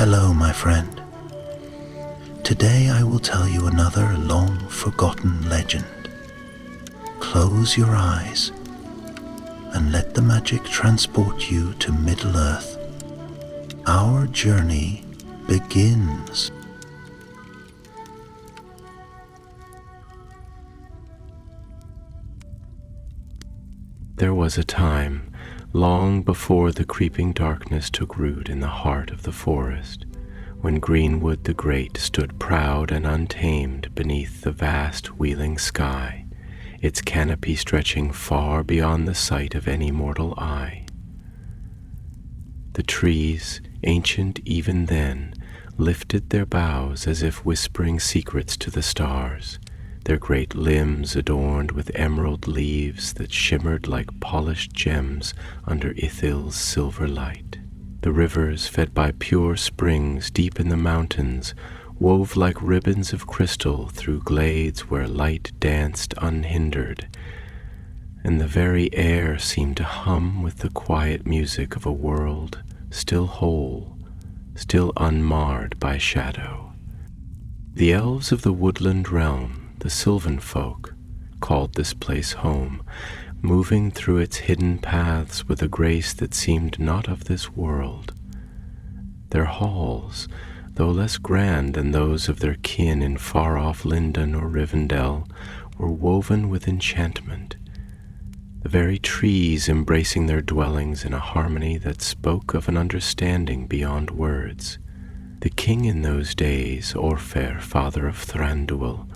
Hello, my friend. Today I will tell you another long-forgotten legend. Close your eyes and let the magic transport you to Middle-earth. Our journey begins. There was a time, long before the creeping darkness took root in the heart of the forest, when Greenwood the Great stood proud and untamed beneath the vast wheeling sky, its canopy stretching far beyond the sight of any mortal eye. The trees, ancient even then, lifted their boughs as if whispering secrets to the stars, their great limbs adorned with emerald leaves that shimmered like polished gems under Ithil's silver light. The rivers, fed by pure springs deep in the mountains, wove like ribbons of crystal through glades where light danced unhindered, and the very air seemed to hum with the quiet music of a world still whole, still unmarred by shadow. The elves of the woodland realm, the sylvan folk, called this place home, moving through its hidden paths with a grace that seemed not of this world. Their halls, though less grand than those of their kin in far-off Lindon or Rivendell, were woven with enchantment, the very trees embracing their dwellings in a harmony that spoke of an understanding beyond words. The king in those days, Orfair, father of Thranduil,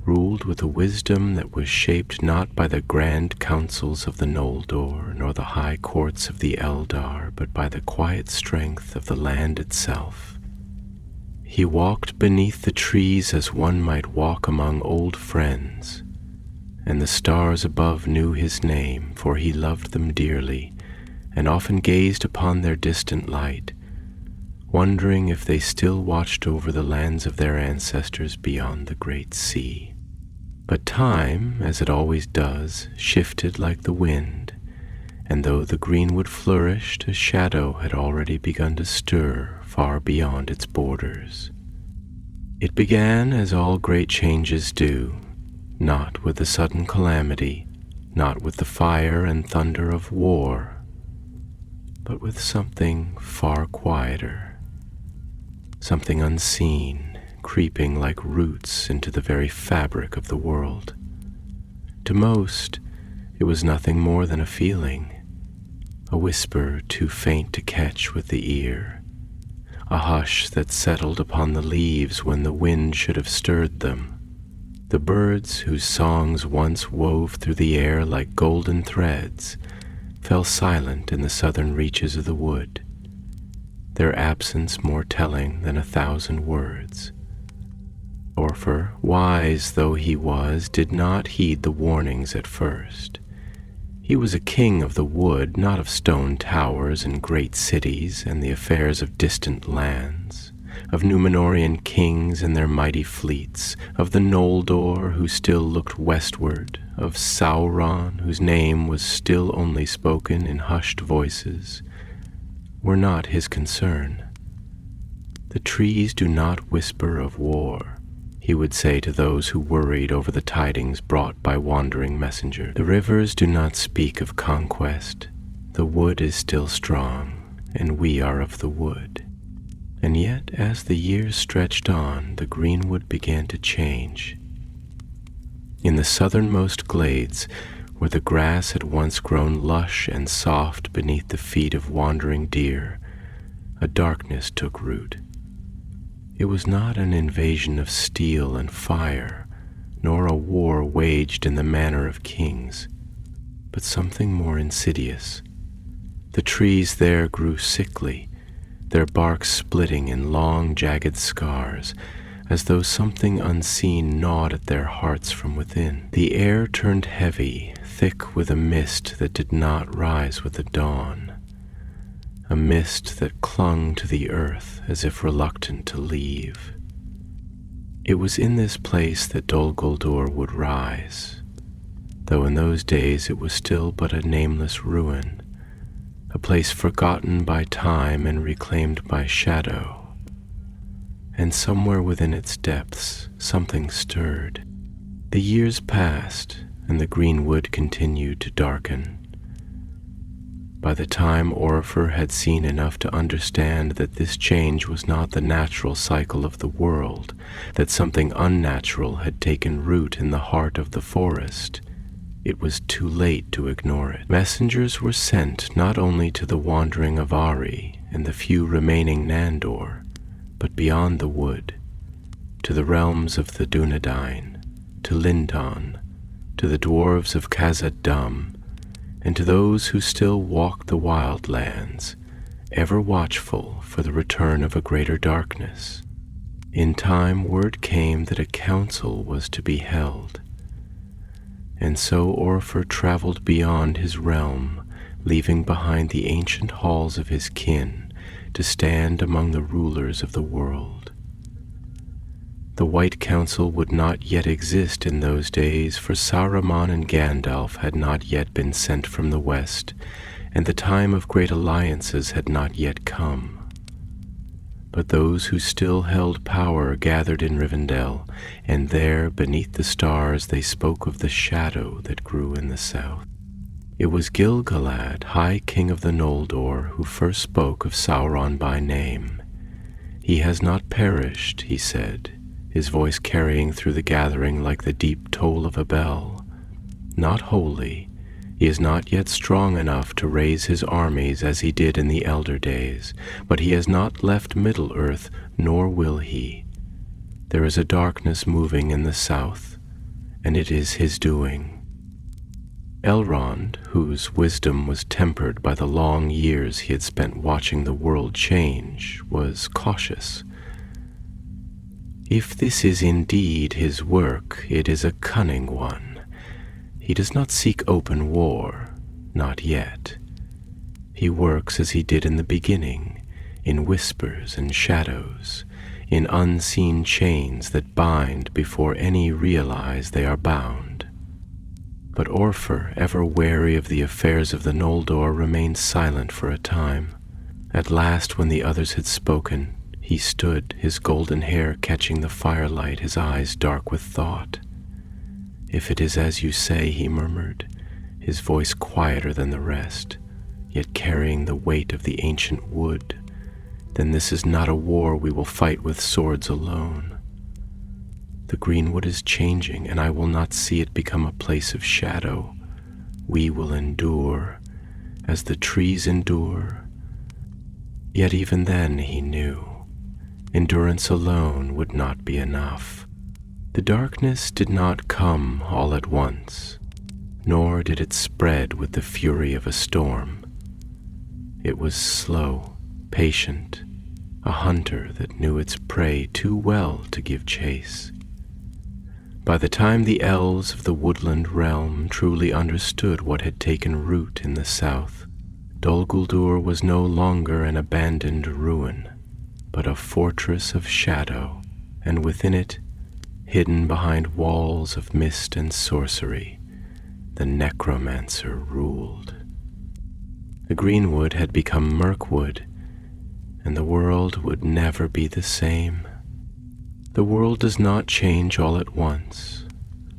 ruled with a wisdom that was shaped not by the grand councils of the Noldor nor the high courts of the Eldar, but by the quiet strength of the land itself. He walked beneath the trees as one might walk among old friends, and the stars above knew his name, for he loved them dearly, and often gazed upon their distant light, wondering if they still watched over the lands of their ancestors beyond the great sea. But time, as it always does, shifted like the wind, and though the greenwood flourished, a shadow had already begun to stir far beyond its borders. It began as all great changes do, not with a sudden calamity, not with the fire and thunder of war, but with something far quieter, something unseen, creeping like roots into the very fabric of the world. To most, it was nothing more than a feeling, a whisper too faint to catch with the ear, a hush that settled upon the leaves when the wind should have stirred them. The birds, whose songs once wove through the air like golden threads, fell silent in the southern reaches of the wood, their absence more telling than 1,000 words. Orfair, wise though he was, did not heed the warnings at first. He was a king of the wood, not of stone towers and great cities and the affairs of distant lands, of Númenórean kings and their mighty fleets, of the Noldor who still looked westward, of Sauron whose name was still only spoken in hushed voices, were not his concern. The trees do not whisper of war, he would say to those who worried over the tidings brought by wandering messengers. The rivers do not speak of conquest. The wood is still strong, and we are of the wood. And yet, as the years stretched on, the greenwood began to change. In the southernmost glades, where the grass had once grown lush and soft beneath the feet of wandering deer, a darkness took root. It was not an invasion of steel and fire, nor a war waged in the manner of kings, but something more insidious. The trees there grew sickly, their bark splitting in long, jagged scars, as though something unseen gnawed at their hearts from within. The air turned heavy, thick with a mist that did not rise with the dawn, a mist that clung to the earth as if reluctant to leave. It was in this place that Dol Guldur would rise, though in those days it was still but a nameless ruin, a place forgotten by time and reclaimed by shadow, and somewhere within its depths something stirred. The years passed, and the greenwood continued to darken. By the time Orifer had seen enough to understand that this change was not the natural cycle of the world, that something unnatural had taken root in the heart of the forest, it was too late to ignore it. Messengers were sent not only to the wandering Avari and the few remaining Nandor, but beyond the wood, to the realms of the Dunedain, to Lindon, to the dwarves of Khazad-dûm, and to those who still walked the wild lands, ever watchful for the return of a greater darkness. In time word came that a council was to be held, and so Orifer traveled beyond his realm, leaving behind the ancient halls of his kin to stand among the rulers of the world. The White Council would not yet exist in those days, for Saruman and Gandalf had not yet been sent from the west, and the time of great alliances had not yet come. But those who still held power gathered in Rivendell, and there, beneath the stars, they spoke of the shadow that grew in the south. It was Gil-galad, High King of the Noldor, who first spoke of Sauron by name. "He has not perished," he said, his voice carrying through the gathering like the deep toll of a bell. "Not wholly. He is not yet strong enough to raise his armies as he did in the elder days, but he has not left Middle-earth, nor will he. There is a darkness moving in the south, and it is his doing." Elrond, whose wisdom was tempered by the long years he had spent watching the world change, was cautious. "If this is indeed his work, it is a cunning one. He does not seek open war, not yet. He works as he did in the beginning, in whispers and shadows, in unseen chains that bind before any realize they are bound." But Orifer, ever wary of the affairs of the Noldor, remained silent for a time. At last, when the others had spoken, he stood, his golden hair catching the firelight, his eyes dark with thought. "If it is as you say," he murmured, his voice quieter than the rest, yet carrying the weight of the ancient wood, "then this is not a war we will fight with swords alone. The greenwood is changing, and I will not see it become a place of shadow. We will endure, as the trees endure." Yet even then he knew, endurance alone would not be enough. The darkness did not come all at once, nor did it spread with the fury of a storm. It was slow, patient, a hunter that knew its prey too well to give chase. By the time the elves of the woodland realm truly understood what had taken root in the south, Dol Guldur was no longer an abandoned ruin, but a fortress of shadow, and within it, hidden behind walls of mist and sorcery, the necromancer ruled. The greenwood had become Mirkwood, and the world would never be the same. The world does not change all at once,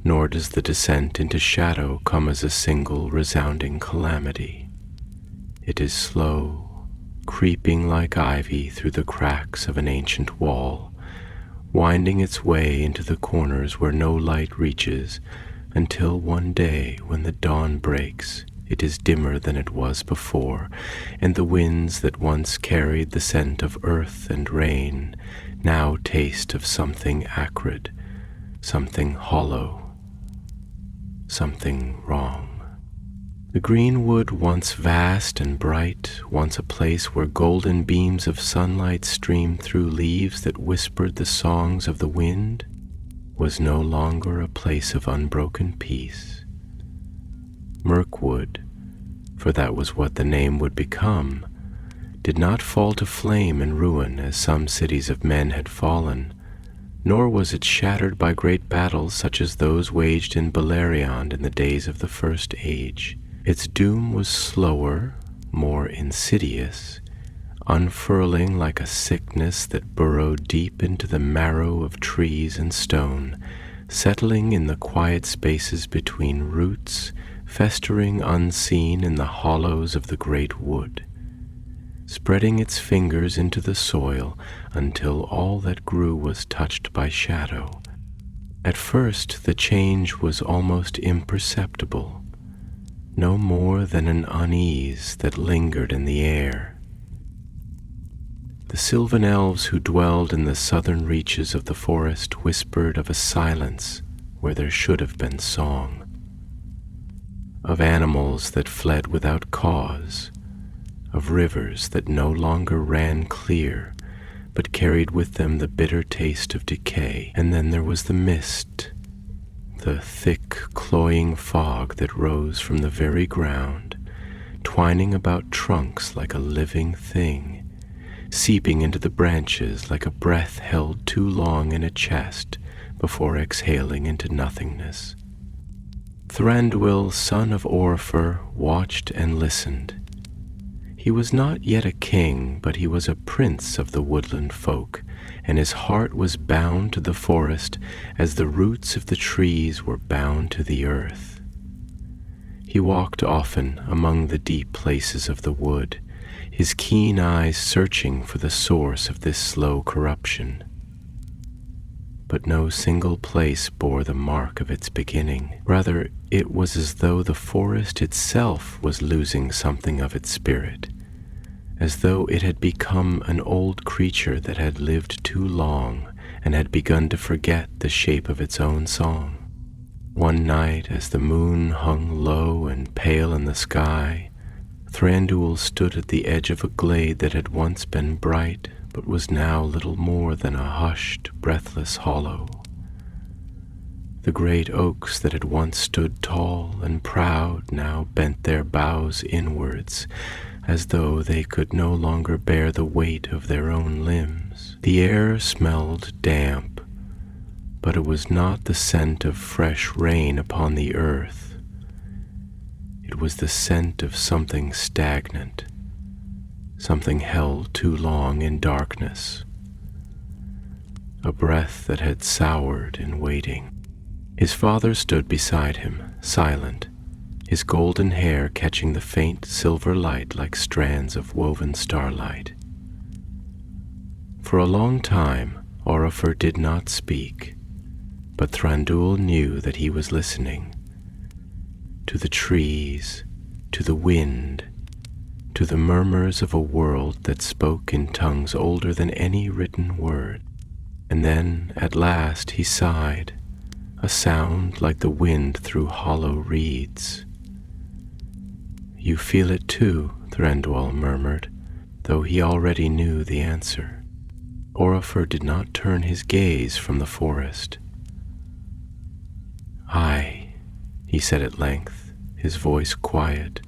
nor does the descent into shadow come as a single resounding calamity. It is slow, creeping like ivy through the cracks of an ancient wall, winding its way into the corners where no light reaches, until one day when the dawn breaks, it is dimmer than it was before, and the winds that once carried the scent of earth and rain now taste of something acrid, something hollow, something wrong. The greenwood, once vast and bright, once a place where golden beams of sunlight streamed through leaves that whispered the songs of the wind, was no longer a place of unbroken peace. Mirkwood, for that was what the name would become, did not fall to flame and ruin as some cities of men had fallen, nor was it shattered by great battles such as those waged in Beleriand in the days of the First Age. Its doom was slower, more insidious, unfurling like a sickness that burrowed deep into the marrow of trees and stone, settling in the quiet spaces between roots, festering unseen in the hollows of the great wood, spreading its fingers into the soil until all that grew was touched by shadow. At first the change was almost imperceptible, no more than an unease that lingered in the air. The sylvan elves who dwelled in the southern reaches of the forest whispered of a silence where there should have been song, of animals that fled without cause, of rivers that no longer ran clear but carried with them the bitter taste of decay. And then there was the mist, the thick, cloying fog that rose from the very ground, twining about trunks like a living thing, seeping into the branches like a breath held too long in a chest before exhaling into nothingness. Thranduil, son of Orifer, watched and listened. He was not yet a king, but he was a prince of the woodland folk, and his heart was bound to the forest as the roots of the trees were bound to the earth. He walked often among the deep places of the wood, his keen eyes searching for the source of this slow corruption. But no single place bore the mark of its beginning. Rather, it was as though the forest itself was losing something of its spirit, as though it had become an old creature that had lived too long and had begun to forget the shape of its own song. One night, as the moon hung low and pale in the sky, Thranduil stood at the edge of a glade that had once been bright, but was now little more than a hushed, breathless hollow. The great oaks that had once stood tall and proud now bent their boughs inwards, as though they could no longer bear the weight of their own limbs. The air smelled damp, but it was not the scent of fresh rain upon the earth. It was the scent of something stagnant, something held too long in darkness, a breath that had soured in waiting. His father stood beside him, silent, his golden hair catching the faint silver light like strands of woven starlight. For a long time, Orifer did not speak, but Thranduil knew that he was listening. To the trees, to the wind, to the murmurs of a world that spoke in tongues older than any written word. And then, at last, he sighed, a sound like the wind through hollow reeds. "You feel it too," Thranduil murmured, though he already knew the answer. Orifer did not turn his gaze from the forest. "Aye," he said at length, his voice quiet,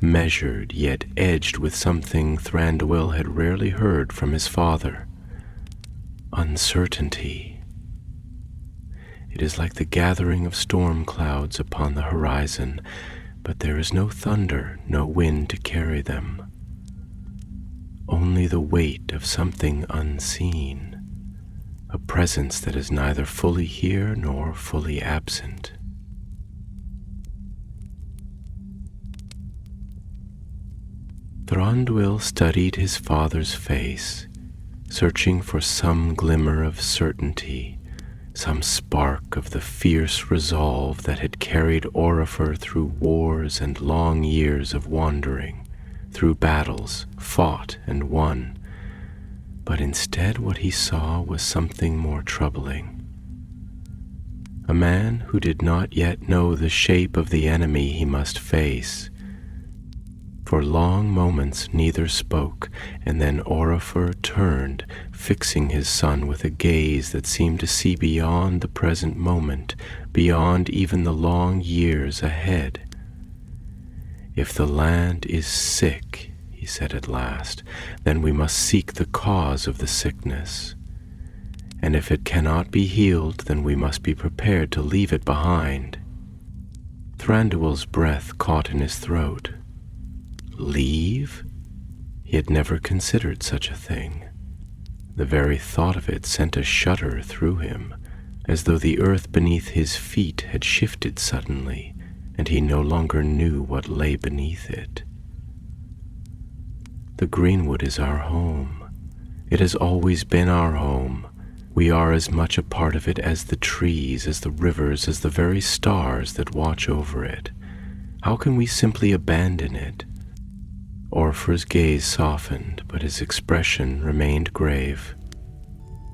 measured yet edged with something Thranduil had rarely heard from his father. "Uncertainty. It is like the gathering of storm clouds upon the horizon, but there is no thunder, no wind to carry them. Only the weight of something unseen, a presence that is neither fully here nor fully absent." Thranduil studied his father's face, searching for some glimmer of certainty, some spark of the fierce resolve that had carried Orifer through wars and long years of wandering, through battles, fought and won. But instead what he saw was something more troubling. A man who did not yet know the shape of the enemy he must face. For long moments neither spoke, and then Orifer turned, fixing his son with a gaze that seemed to see beyond the present moment, beyond even the long years ahead. "If the land is sick," he said at last, "then we must seek the cause of the sickness. And if it cannot be healed, then we must be prepared to leave it behind." Thranduil's breath caught in his throat. "Leave?" He had never considered such a thing. The very thought of it sent a shudder through him, as though the earth beneath his feet had shifted suddenly, and he no longer knew what lay beneath it. The greenwood is our home. It has always been our home. We are as much a part of it as the trees, as the rivers, as the very stars that watch over it. How can we simply abandon it? Orpher's gaze softened, but his expression remained grave.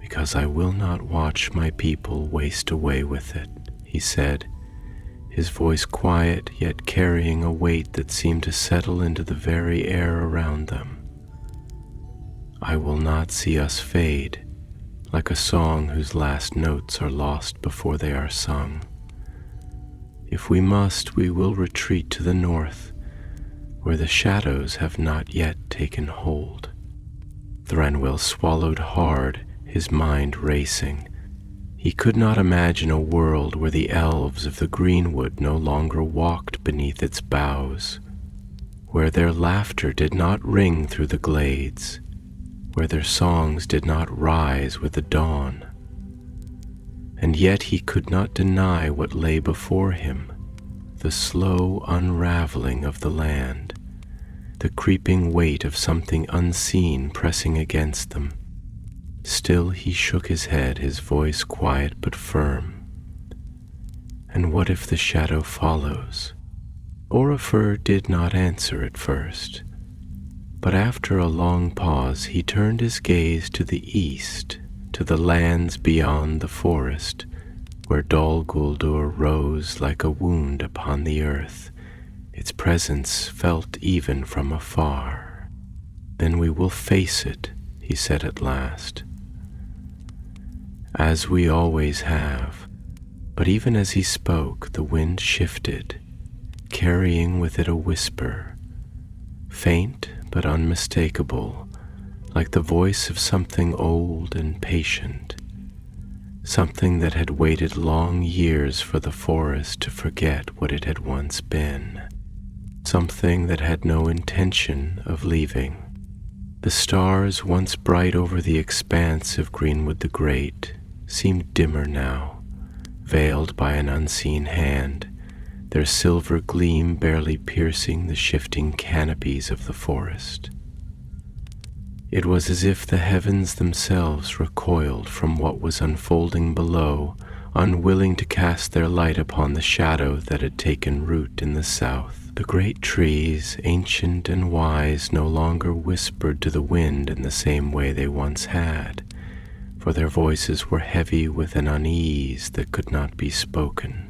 "Because I will not watch my people waste away with it," he said, his voice quiet yet carrying a weight that seemed to settle into the very air around them. "I will not see us fade, like a song whose last notes are lost before they are sung. If we must, we will retreat to the north, where the shadows have not yet taken hold." Thranduil swallowed hard, his mind racing. He could not imagine a world where the elves of the greenwood no longer walked beneath its boughs, where their laughter did not ring through the glades, where their songs did not rise with the dawn. And yet he could not deny what lay before him, the slow unraveling of the land, the creeping weight of something unseen pressing against them. Still he shook his head, his voice quiet but firm. "And what if the shadow follows?" Orifer did not answer at first, but after a long pause he turned his gaze to the east, to the lands beyond the forest, where Dol Guldur rose like a wound upon the earth, its presence felt even from afar. "Then we will face it," he said at last, "as we always have." But even as he spoke, the wind shifted, carrying with it a whisper, faint but unmistakable, like the voice of something old and patient, something that had waited long years for the forest to forget what it had once been, something that had no intention of leaving. The stars, once bright over the expanse of Greenwood the Great, seemed dimmer now, veiled by an unseen hand, their silver gleam barely piercing the shifting canopies of the forest. It was as if the heavens themselves recoiled from what was unfolding below, unwilling to cast their light upon the shadow that had taken root in the south. The great trees, ancient and wise, no longer whispered to the wind in the same way they once had, for their voices were heavy with an unease that could not be spoken.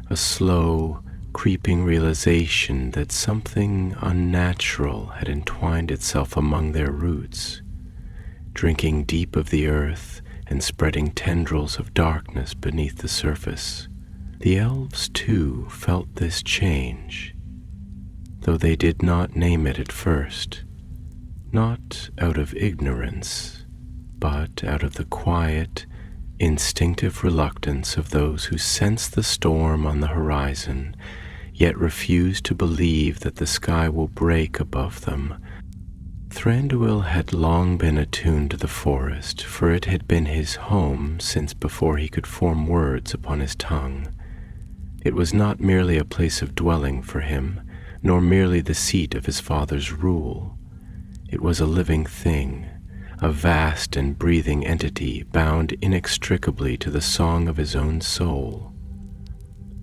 A slow, creeping realization that something unnatural had entwined itself among their roots, drinking deep of the earth and spreading tendrils of darkness beneath the surface. The elves, too, felt this change, though they did not name it at first, not out of ignorance, but out of the quiet, instinctive reluctance of those who sense the storm on the horizon, yet refuse to believe that the sky will break above them. Thranduil had long been attuned to the forest, for it had been his home since before he could form words upon his tongue. It was not merely a place of dwelling for him, nor merely the seat of his father's rule. It was a living thing, a vast and breathing entity bound inextricably to the song of his own soul.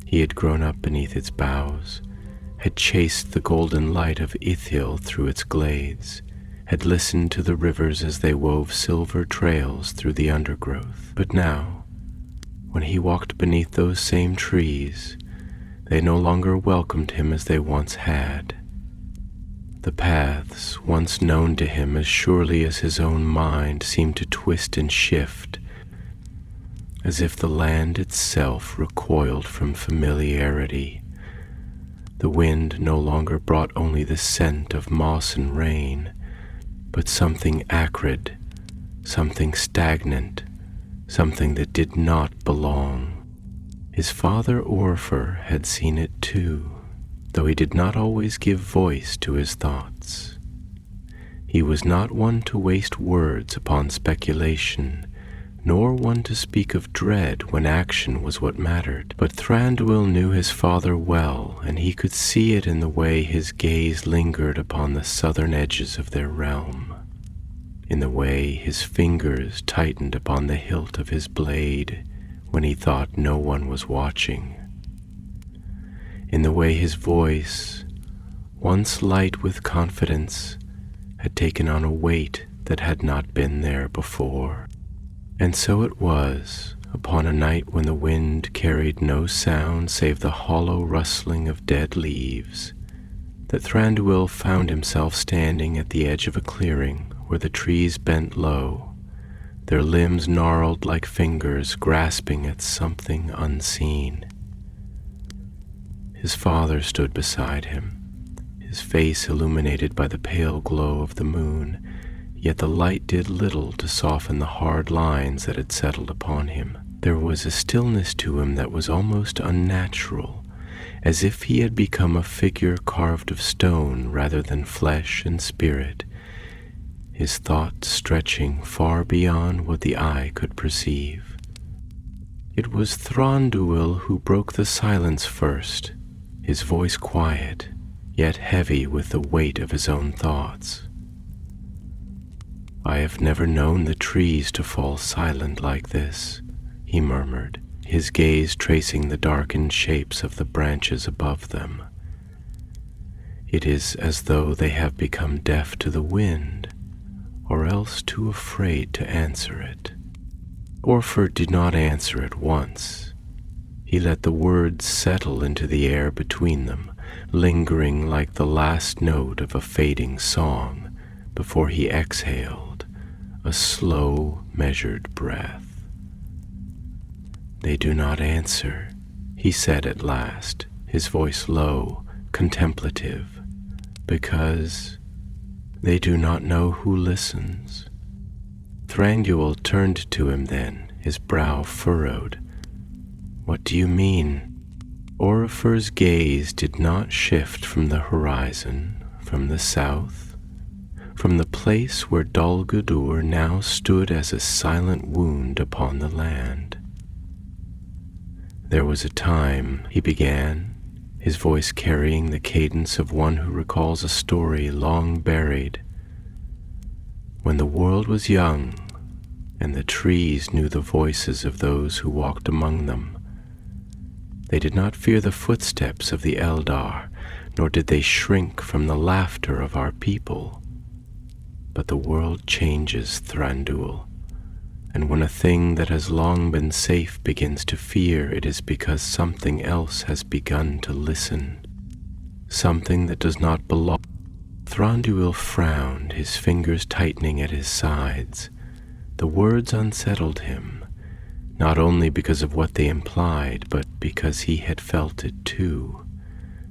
He had grown up beneath its boughs, had chased the golden light of Ithil through its glades, had listened to the rivers as they wove silver trails through the undergrowth. But now, when he walked beneath those same trees, they no longer welcomed him as they once had. The paths, once known to him as surely as his own mind, seemed to twist and shift, as if the land itself recoiled from familiarity. The wind no longer brought only the scent of moss and rain, but something acrid, something stagnant, something that did not belong. His father Orfer had seen it too, though he did not always give voice to his thoughts. He was not one to waste words upon speculation, nor one to speak of dread when action was what mattered. But Thranduil knew his father well, and he could see it in the way his gaze lingered upon the southern edges of their realm, in the way his fingers tightened upon the hilt of his blade when he thought no one was watching, in the way his voice, once light with confidence, had taken on a weight that had not been there before. And so it was, upon a night when the wind carried no sound save the hollow rustling of dead leaves, that Thranduil found himself standing at the edge of a clearing where the trees bent low, their limbs gnarled like fingers grasping at something unseen. His father stood beside him, his face illuminated by the pale glow of the moon, yet the light did little to soften the hard lines that had settled upon him. There was a stillness to him that was almost unnatural, as if he had become a figure carved of stone rather than flesh and spirit, his thoughts stretching far beyond what the eye could perceive. It was Thranduil who broke the silence first, his voice quiet, yet heavy with the weight of his own thoughts. "I have never known the trees to fall silent like this," he murmured, his gaze tracing the darkened shapes of the branches above them. "It is as though they have become deaf to the wind, or else too afraid to answer it." Orford did not answer at once. He let the words settle into the air between them, lingering like the last note of a fading song, before he exhaled a slow, measured breath. "They do not answer," he said at last, his voice low, contemplative, "because they do not know who listens." Thranduil turned to him then, his brow furrowed. "What do you mean?" Orifer's gaze did not shift from the horizon, from the south, from the place where Dol Guldur now stood as a silent wound upon the land. "There was a time," he began, his voice carrying the cadence of one who recalls a story long buried, "when the world was young, and the trees knew the voices of those who walked among them. They did not fear the footsteps of the Eldar, nor did they shrink from the laughter of our people. But the world changes, Thranduil, and when a thing that has long been safe begins to fear, it is because something else has begun to listen, something that does not belong." Thranduil frowned, his fingers tightening at his sides. The words unsettled him, not only because of what they implied, but because he had felt it too.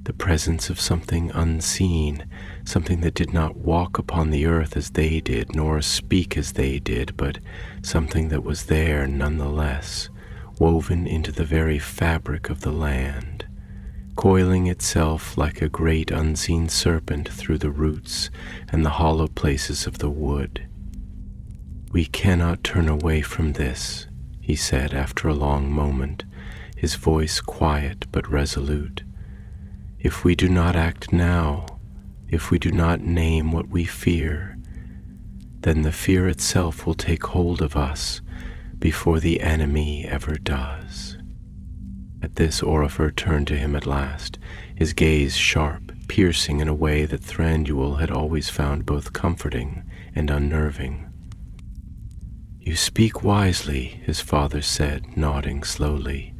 The presence of something unseen, something that did not walk upon the earth as they did, nor speak as they did, but something that was there nonetheless, woven into the very fabric of the land, coiling itself like a great unseen serpent through the roots and the hollow places of the wood. "We cannot turn away from this," he said after a long moment, his voice quiet but resolute. "If we do not act now, if we do not name what we fear, then the fear itself will take hold of us before the enemy ever does." At this Orifer turned to him at last, his gaze sharp, piercing in a way that Thranduil had always found both comforting and unnerving. "You speak wisely," his father said, nodding slowly,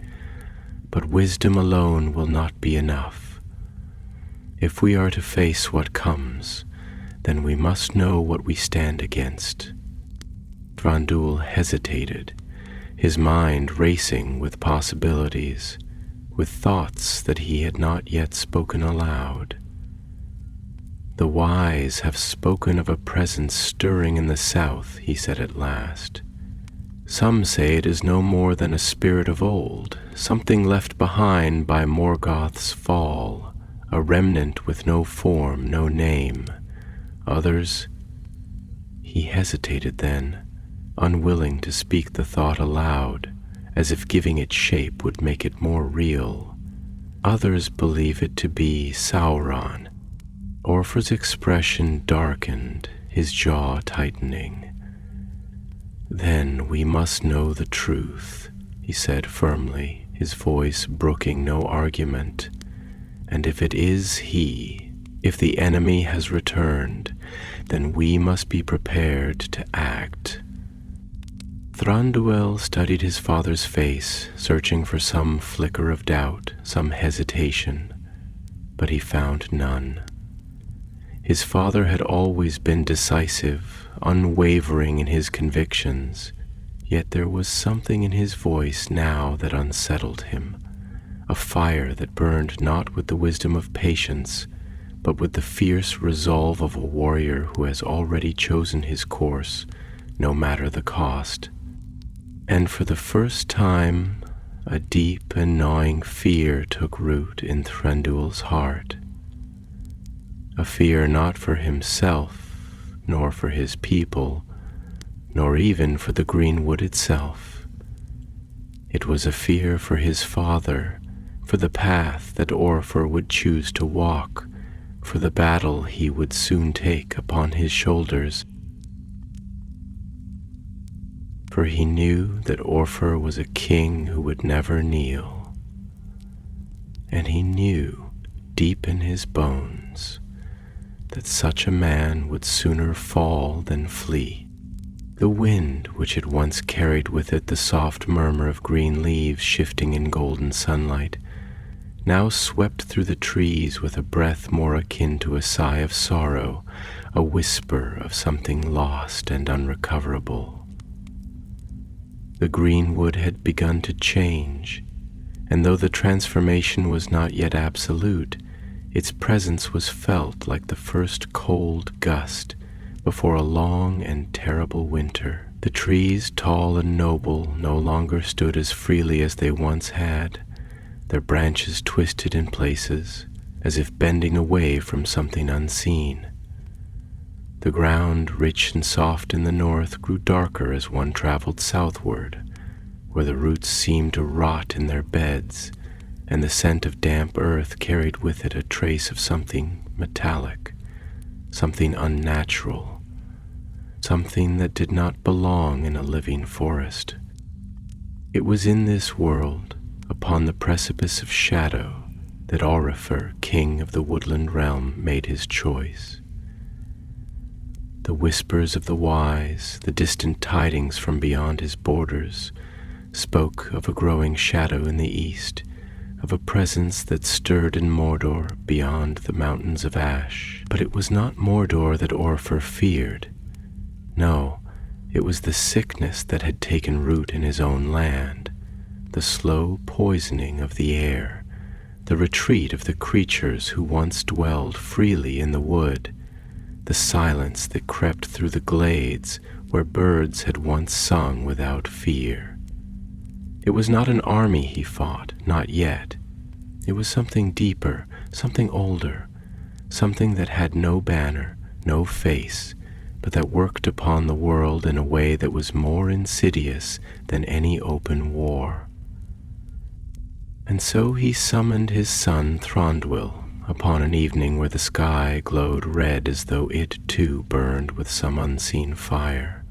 "but wisdom alone will not be enough. If we are to face what comes, then we must know what we stand against." Thranduil hesitated, his mind racing with possibilities, with thoughts that he had not yet spoken aloud. "The wise have spoken of a presence stirring in the south," he said at last. "Some say it is no more than a spirit of old, something left behind by Morgoth's fall, a remnant with no form, no name. Others He hesitated then, unwilling to speak the thought aloud, as if giving it shape would make it more real. Others believe it to be Sauron. Orpher's expression darkened, his jaw tightening. "Then we must know the truth," he said firmly, his voice brooking no argument. "And if it is he, if the enemy has returned, then we must be prepared to act." Thranduil studied his father's face, searching for some flicker of doubt, some hesitation, but he found none. His father had always been decisive, unwavering in his convictions, yet there was something in his voice now that unsettled him, a fire that burned not with the wisdom of patience, but with the fierce resolve of a warrior who has already chosen his course, no matter the cost. And for the first time, a deep and gnawing fear took root in Thranduil's heart. A fear not for himself, nor for his people, nor even for the greenwood itself. It was a fear for his father, for the path that Orpher would choose to walk, for the battle he would soon take upon his shoulders. For he knew that Orpher was a king who would never kneel. And he knew, deep in his bones, that such a man would sooner fall than flee. The wind, which had once carried with it the soft murmur of green leaves shifting in golden sunlight, now swept through the trees with a breath more akin to a sigh of sorrow, a whisper of something lost and unrecoverable. The greenwood had begun to change, and though the transformation was not yet absolute, its presence was felt like the first cold gust before a long and terrible winter. The trees, tall and noble, no longer stood as freely as they once had, their branches twisted in places, as if bending away from something unseen. The ground, rich and soft in the north, grew darker as one traveled southward, where the roots seemed to rot in their beds, and the scent of damp earth carried with it a trace of something metallic, something unnatural, something that did not belong in a living forest. It was in this world, upon the precipice of shadow, that Aurifer, king of the woodland realm, made his choice. The whispers of the wise, the distant tidings from beyond his borders, spoke of a growing shadow in the east, of a presence that stirred in Mordor beyond the mountains of ash. But it was not Mordor that Orpher feared. No, it was the sickness that had taken root in his own land, the slow poisoning of the air, the retreat of the creatures who once dwelled freely in the wood, the silence that crept through the glades where birds had once sung without fear. It was not an army he fought, not yet. It was something deeper, something older, something that had no banner, no face, but that worked upon the world in a way that was more insidious than any open war. And so he summoned his son Thranduil upon an evening where the sky glowed red as though it too burned with some unseen fire,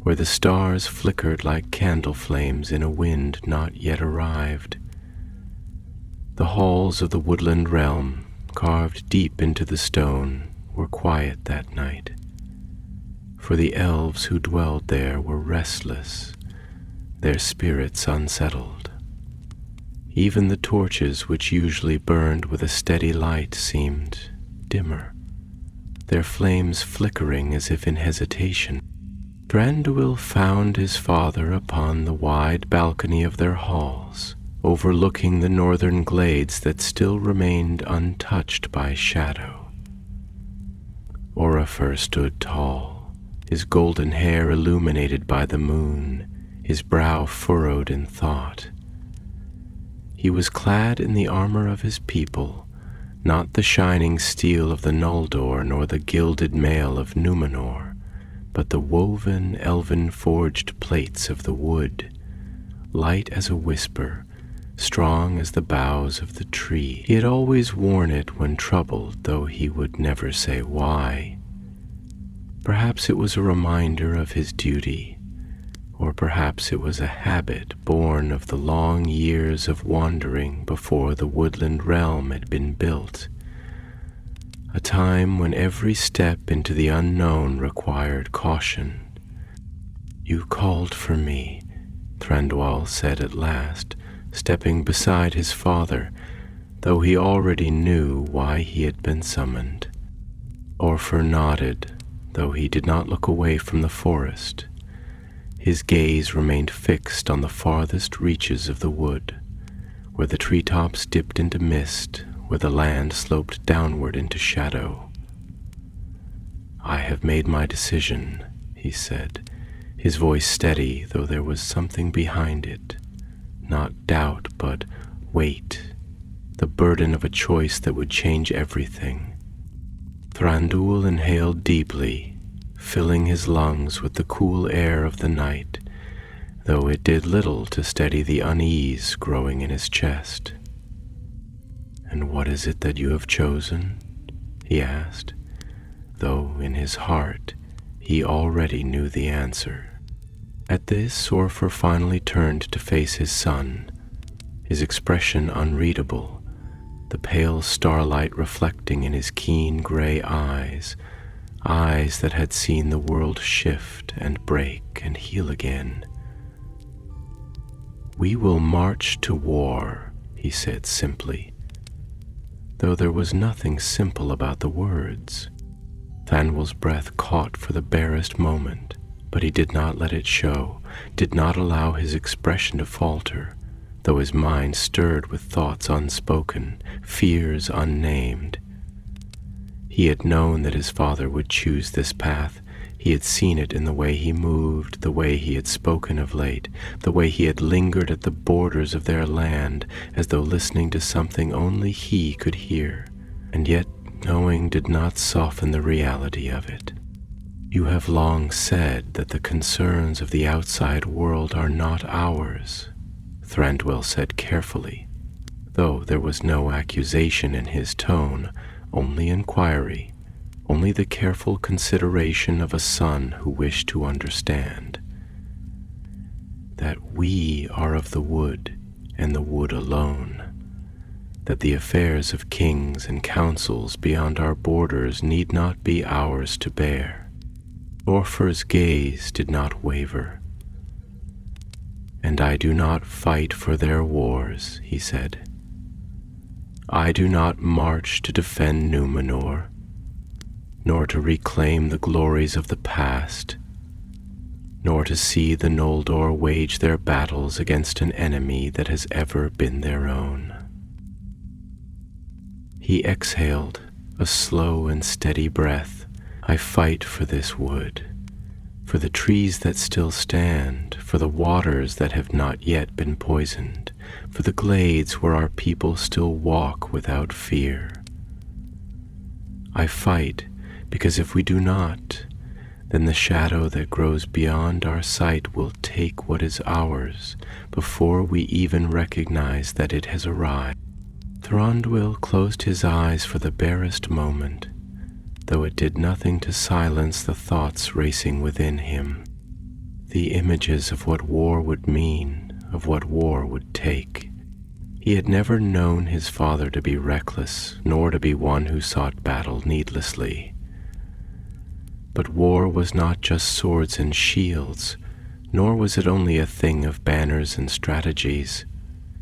where the stars flickered like candle flames in a wind not yet arrived. The halls of the woodland realm, carved deep into the stone, were quiet that night, for the elves who dwelled there were restless, their spirits unsettled. Even the torches which usually burned with a steady light seemed dimmer, their flames flickering as if in hesitation. Thranduil found his father upon the wide balcony of their halls, overlooking the northern glades that still remained untouched by shadow. Aurifer stood tall, his golden hair illuminated by the moon, his brow furrowed in thought. He was clad in the armor of his people, not the shining steel of the Noldor nor the gilded mail of Numenor, the woven, elven-forged plates of the wood, light as a whisper, strong as the boughs of the tree. He had always worn it when troubled, though he would never say why. Perhaps it was a reminder of his duty, or perhaps it was a habit born of the long years of wandering before the woodland realm had been built, a time when every step into the unknown required caution. "You called for me," Thranduil said at last, stepping beside his father, though he already knew why he had been summoned. Orfer nodded, though he did not look away from the forest. His gaze remained fixed on the farthest reaches of the wood, where the treetops dipped into mist, where the land sloped downward into shadow. "I have made my decision," he said, his voice steady, though there was something behind it. Not doubt, but weight, the burden of a choice that would change everything. Thranduil inhaled deeply, filling his lungs with the cool air of the night, though it did little to steady the unease growing in his chest. "And what is it that you have chosen?" he asked, though in his heart he already knew the answer. At this, Orfer finally turned to face his son, his expression unreadable, the pale starlight reflecting in his keen gray eyes, eyes that had seen the world shift and break and heal again. "We will march to war," he said simply, though there was nothing simple about the words. Thranduil's breath caught for the barest moment, but he did not let it show, did not allow his expression to falter, though his mind stirred with thoughts unspoken, fears unnamed. He had known that his father would choose this path. He had seen it in the way he moved, the way he had spoken of late, the way he had lingered at the borders of their land, as though listening to something only he could hear, and yet knowing did not soften the reality of it. "You have long said that the concerns of the outside world are not ours," Thranduil said carefully, though there was no accusation in his tone, only inquiry, only the careful consideration of a son who wished to understand. "That we are of the wood, and the wood alone. That the affairs of kings and councils beyond our borders need not be ours to bear." Orfer's gaze did not waver. "And I do not fight for their wars," he said. "I do not march to defend Numenor, nor to reclaim the glories of the past, nor to see the Noldor wage their battles against an enemy that has ever been their own." He exhaled, a slow and steady breath. "I fight for this wood, for the trees that still stand, for the waters that have not yet been poisoned, for the glades where our people still walk without fear. I fight because if we do not, then the shadow that grows beyond our sight will take what is ours before we even recognize that it has arrived." Thranduil closed his eyes for the barest moment, though it did nothing to silence the thoughts racing within him, the images of what war would mean, of what war would take. He had never known his father to be reckless, nor to be one who sought battle needlessly. But war was not just swords and shields, nor was it only a thing of banners and strategies.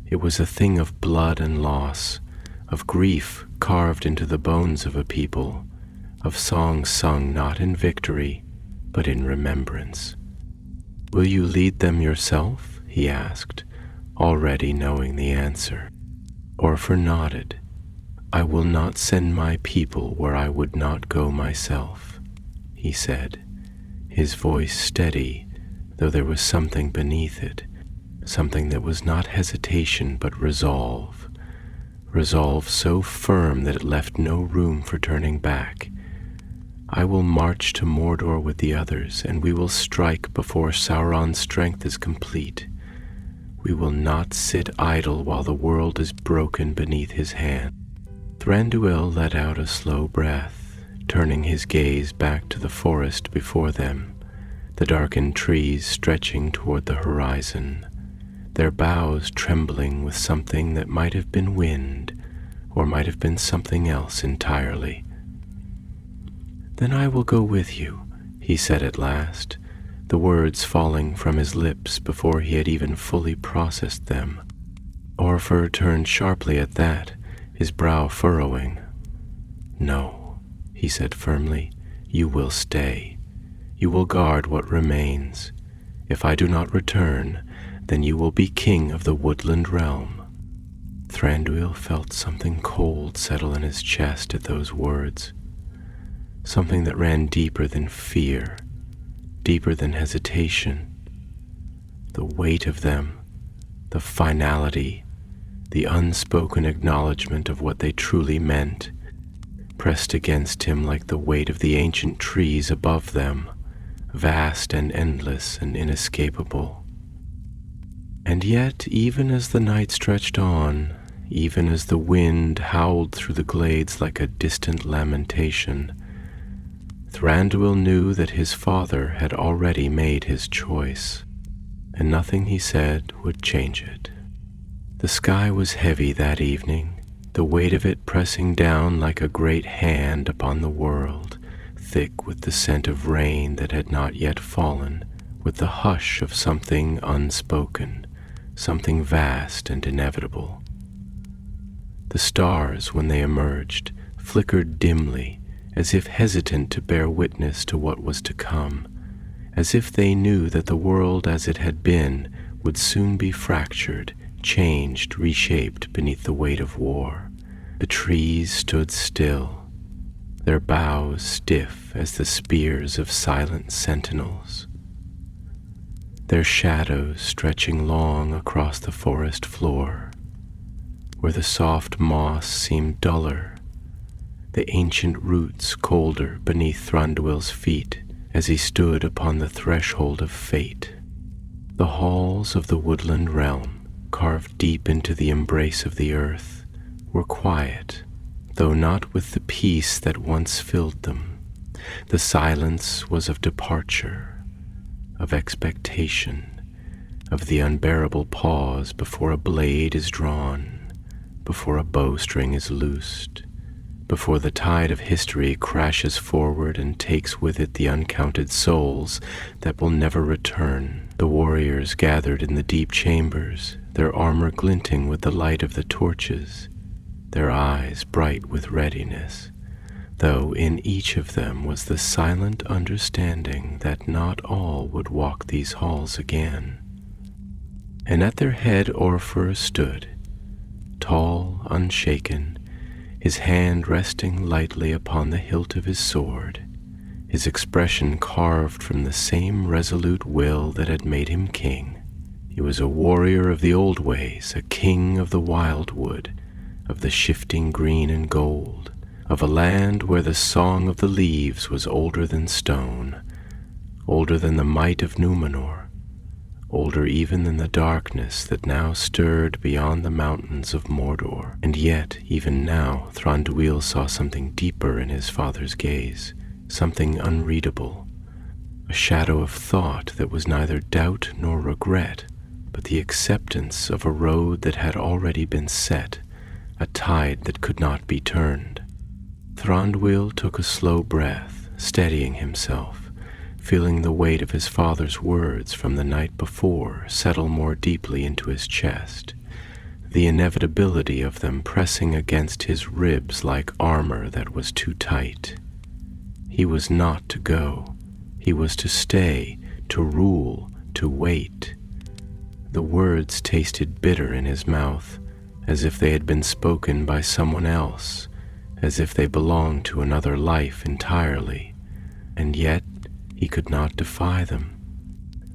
It was a thing of blood and loss, of grief carved into the bones of a people, of songs sung not in victory, but in remembrance. "Will you lead them yourself?" he asked, already knowing the answer. Orfer nodded. "I will not send my people where I would not go myself," he said, his voice steady, though there was something beneath it, something that was not hesitation but resolve, resolve so firm that it left no room for turning back. I will march to Mordor with the others, and we will strike before Sauron's strength is complete. We will not sit idle while the world is broken beneath his hand." Thranduil let out a slow breath, turning his gaze back to the forest before them, the darkened trees stretching toward the horizon, their boughs trembling with something that might have been wind, or might have been something else entirely. "Then I will go with you," he said at last, the words falling from his lips before he had even fully processed them. Orfer turned sharply at that, his brow furrowing. "No," he said firmly, "you will stay. You will guard what remains. If I do not return, then you will be king of the woodland realm." Thranduil felt something cold settle in his chest at those words, something that ran deeper than fear, deeper than hesitation. The weight of them, the finality, the unspoken acknowledgement of what they truly meant, pressed against him like the weight of the ancient trees above them, vast and endless and inescapable. And yet, even as the night stretched on, even as the wind howled through the glades like a distant lamentation, Thranduil knew that his father had already made his choice, and nothing he said would change it. The sky was heavy that evening, the weight of it pressing down like a great hand upon the world, thick with the scent of rain that had not yet fallen, with the hush of something unspoken, something vast and inevitable. The stars, when they emerged, flickered dimly, as if hesitant to bear witness to what was to come, as if they knew that the world as it had been would soon be fractured, changed, reshaped beneath the weight of war. The trees stood still, their boughs stiff as the spears of silent sentinels, their shadows stretching long across the forest floor, where the soft moss seemed duller, the ancient roots colder beneath Thranduil's feet as he stood upon the threshold of fate. The halls of the woodland realm, carved deep into the embrace of the earth, were quiet, though not with the peace that once filled them. The silence was of departure, of expectation, of the unbearable pause before a blade is drawn, before a bowstring is loosed, before the tide of history crashes forward and takes with it the uncounted souls that will never return. The warriors gathered in the deep chambers, their armor glinting with the light of the torches, their eyes bright with readiness, though in each of them was the silent understanding that not all would walk these halls again. And at their head Orfer stood, tall, unshaken, his hand resting lightly upon the hilt of his sword, his expression carved from the same resolute will that had made him king. He was a warrior of the old ways, a king of the wildwood, of the shifting green and gold, of a land where the song of the leaves was older than stone, older than the might of Númenor, older even than the darkness that now stirred beyond the mountains of Mordor. And yet, even now, Thranduil saw something deeper in his father's gaze, something unreadable, a shadow of thought that was neither doubt nor regret, but the acceptance of a road that had already been set, a tide that could not be turned. Thranduil took a slow breath, steadying himself, feeling the weight of his father's words from the night before settle more deeply into his chest, the inevitability of them pressing against his ribs like armor that was too tight. He was not to go. He was to stay, to rule, to wait. The words tasted bitter in his mouth, as if they had been spoken by someone else, as if they belonged to another life entirely, and yet he could not defy them,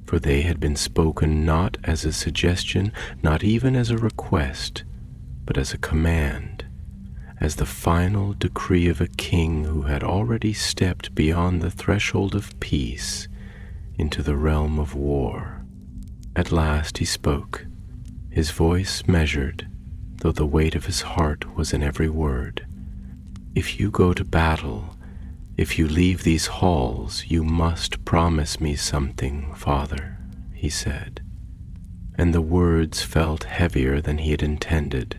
for they had been spoken not as a suggestion, not even as a request, but as a command, as the final decree of a king who had already stepped beyond the threshold of peace into the realm of war. At last he spoke, his voice measured, though the weight of his heart was in every word. "If you go to battle, if you leave these halls, you must promise me something, Father," he said. And the words felt heavier than he had intended,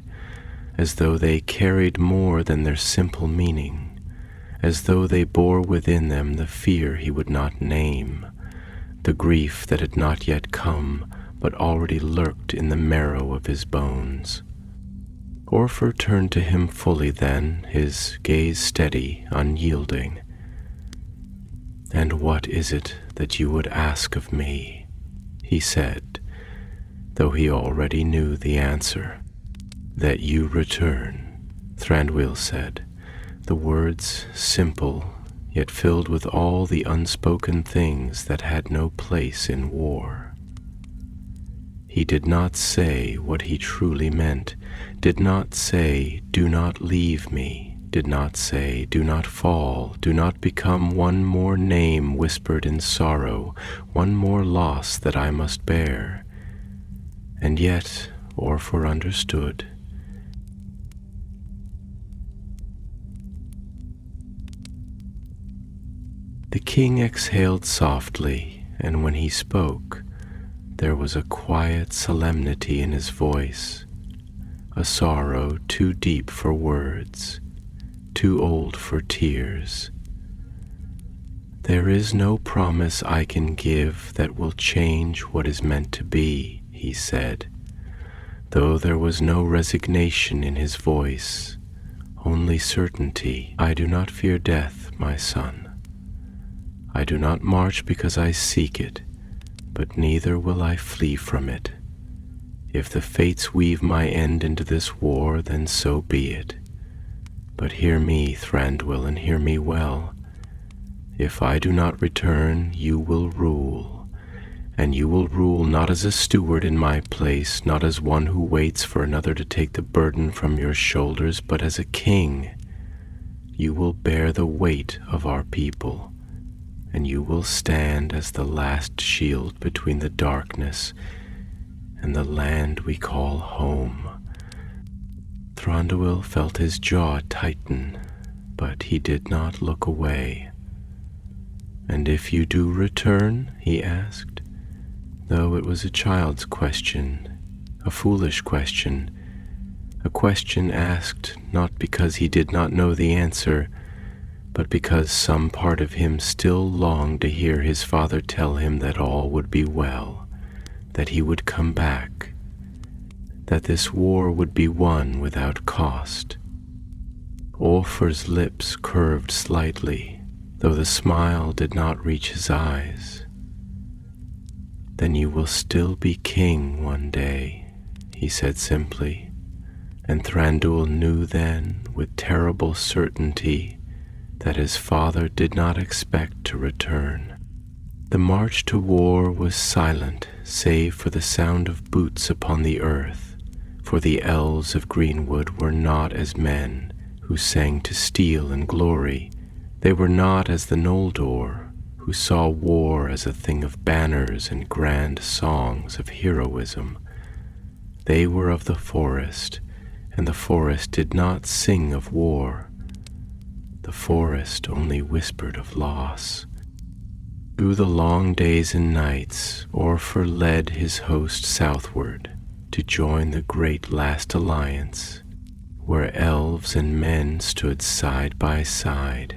as though they carried more than their simple meaning, as though they bore within them the fear he would not name, the grief that had not yet come but already lurked in the marrow of his bones. Orpher turned to him fully then, his gaze steady, unyielding. "And what is it that you would ask of me?" he said, though he already knew the answer. "That you return," Thranduil said, the words simple, yet filled with all the unspoken things that had no place in war. He did not say what he truly meant, did not say, "Do not leave me," did not say, "Do not fall, do not become one more name whispered in sorrow, one more loss that I must bear." And yet Orpher understood. The king exhaled softly, and when he spoke, there was a quiet solemnity in his voice, a sorrow too deep for words, too old for tears. "There is no promise I can give that will change what is meant to be," he said, though there was no resignation in his voice, only certainty. "I do not fear death, my son. I do not march because I seek it, but neither will I flee from it. If the fates weave my end into this war, then so be it. But hear me, Thranduil, and hear me well. If I do not return, you will rule, and you will rule not as a steward in my place, not as one who waits for another to take the burden from your shoulders, but as a king. You will bear the weight of our people, and you will stand as the last shield between the darkness and the land we call home." Thranduil felt his jaw tighten, but he did not look away. "And if you do return?" he asked, though it was a child's question, a foolish question, a question asked not because he did not know the answer, but because some part of him still longed to hear his father tell him that all would be well, that he would come back, that this war would be won without cost. Orpher's lips curved slightly, though the smile did not reach his eyes. "Then you will still be king one day," he said simply, and Thranduil knew then with terrible certainty that his father did not expect to return. The march to war was silent, save for the sound of boots upon the earth, for the elves of Greenwood were not as men who sang to steel and glory. They were not as the Noldor, who saw war as a thing of banners and grand songs of heroism. They were of the forest, and the forest did not sing of war. The forest only whispered of loss. Through the long days and nights, Orpher led his host southward to join the great last alliance, where elves and men stood side by side,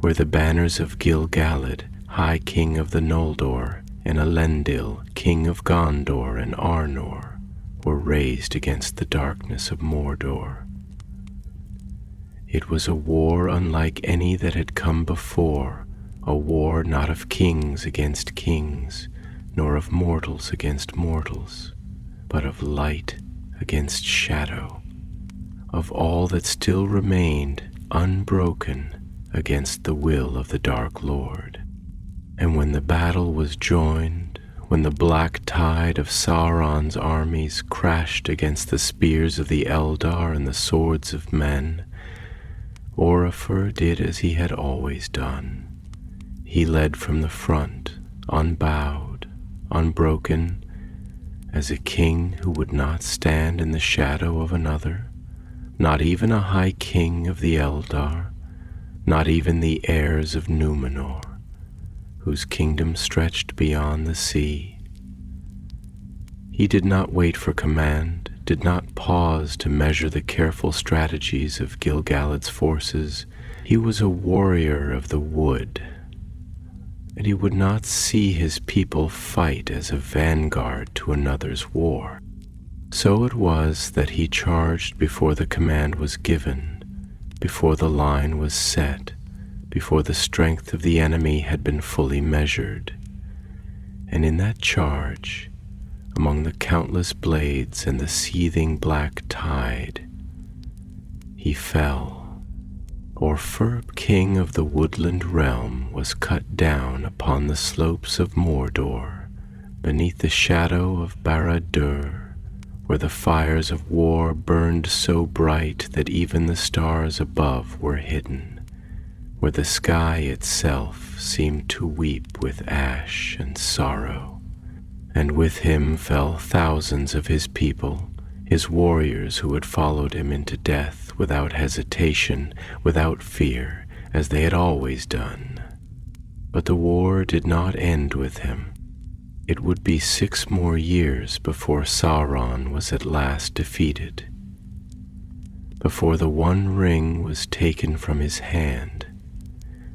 where the banners of Gil-galad, High King of the Noldor, and Elendil, King of Gondor and Arnor, were raised against the darkness of Mordor. It was a war unlike any that had come before, a war not of kings against kings, nor of mortals against mortals, but of light against shadow, of all that still remained unbroken against the will of the Dark Lord. And when the battle was joined, when the black tide of Sauron's armies crashed against the spears of the Eldar and the swords of men, Orifer did as he had always done. He led from the front, unbowed, unbroken, as a king who would not stand in the shadow of another, not even a high king of the Eldar, not even the heirs of Númenor, whose kingdom stretched beyond the sea. He did not wait for command, did not pause to measure the careful strategies of Gil-galad's forces. He was a warrior of the wood, and he would not see his people fight as a vanguard to another's war. So it was that he charged before the command was given, before the line was set, before the strength of the enemy had been fully measured. And in that charge, among the countless blades and the seething black tide, he fell. Orfer, king of the woodland realm, was cut down upon the slopes of Mordor, beneath the shadow of Barad-dûr, where the fires of war burned so bright that even the stars above were hidden, where the sky itself seemed to weep with ash and sorrow. And with him fell thousands of his people, his warriors who had followed him into death without hesitation, without fear, as they had always done. But the war did not end with him. It would be 6 more years before Sauron was at last defeated, before the One Ring was taken from his hand,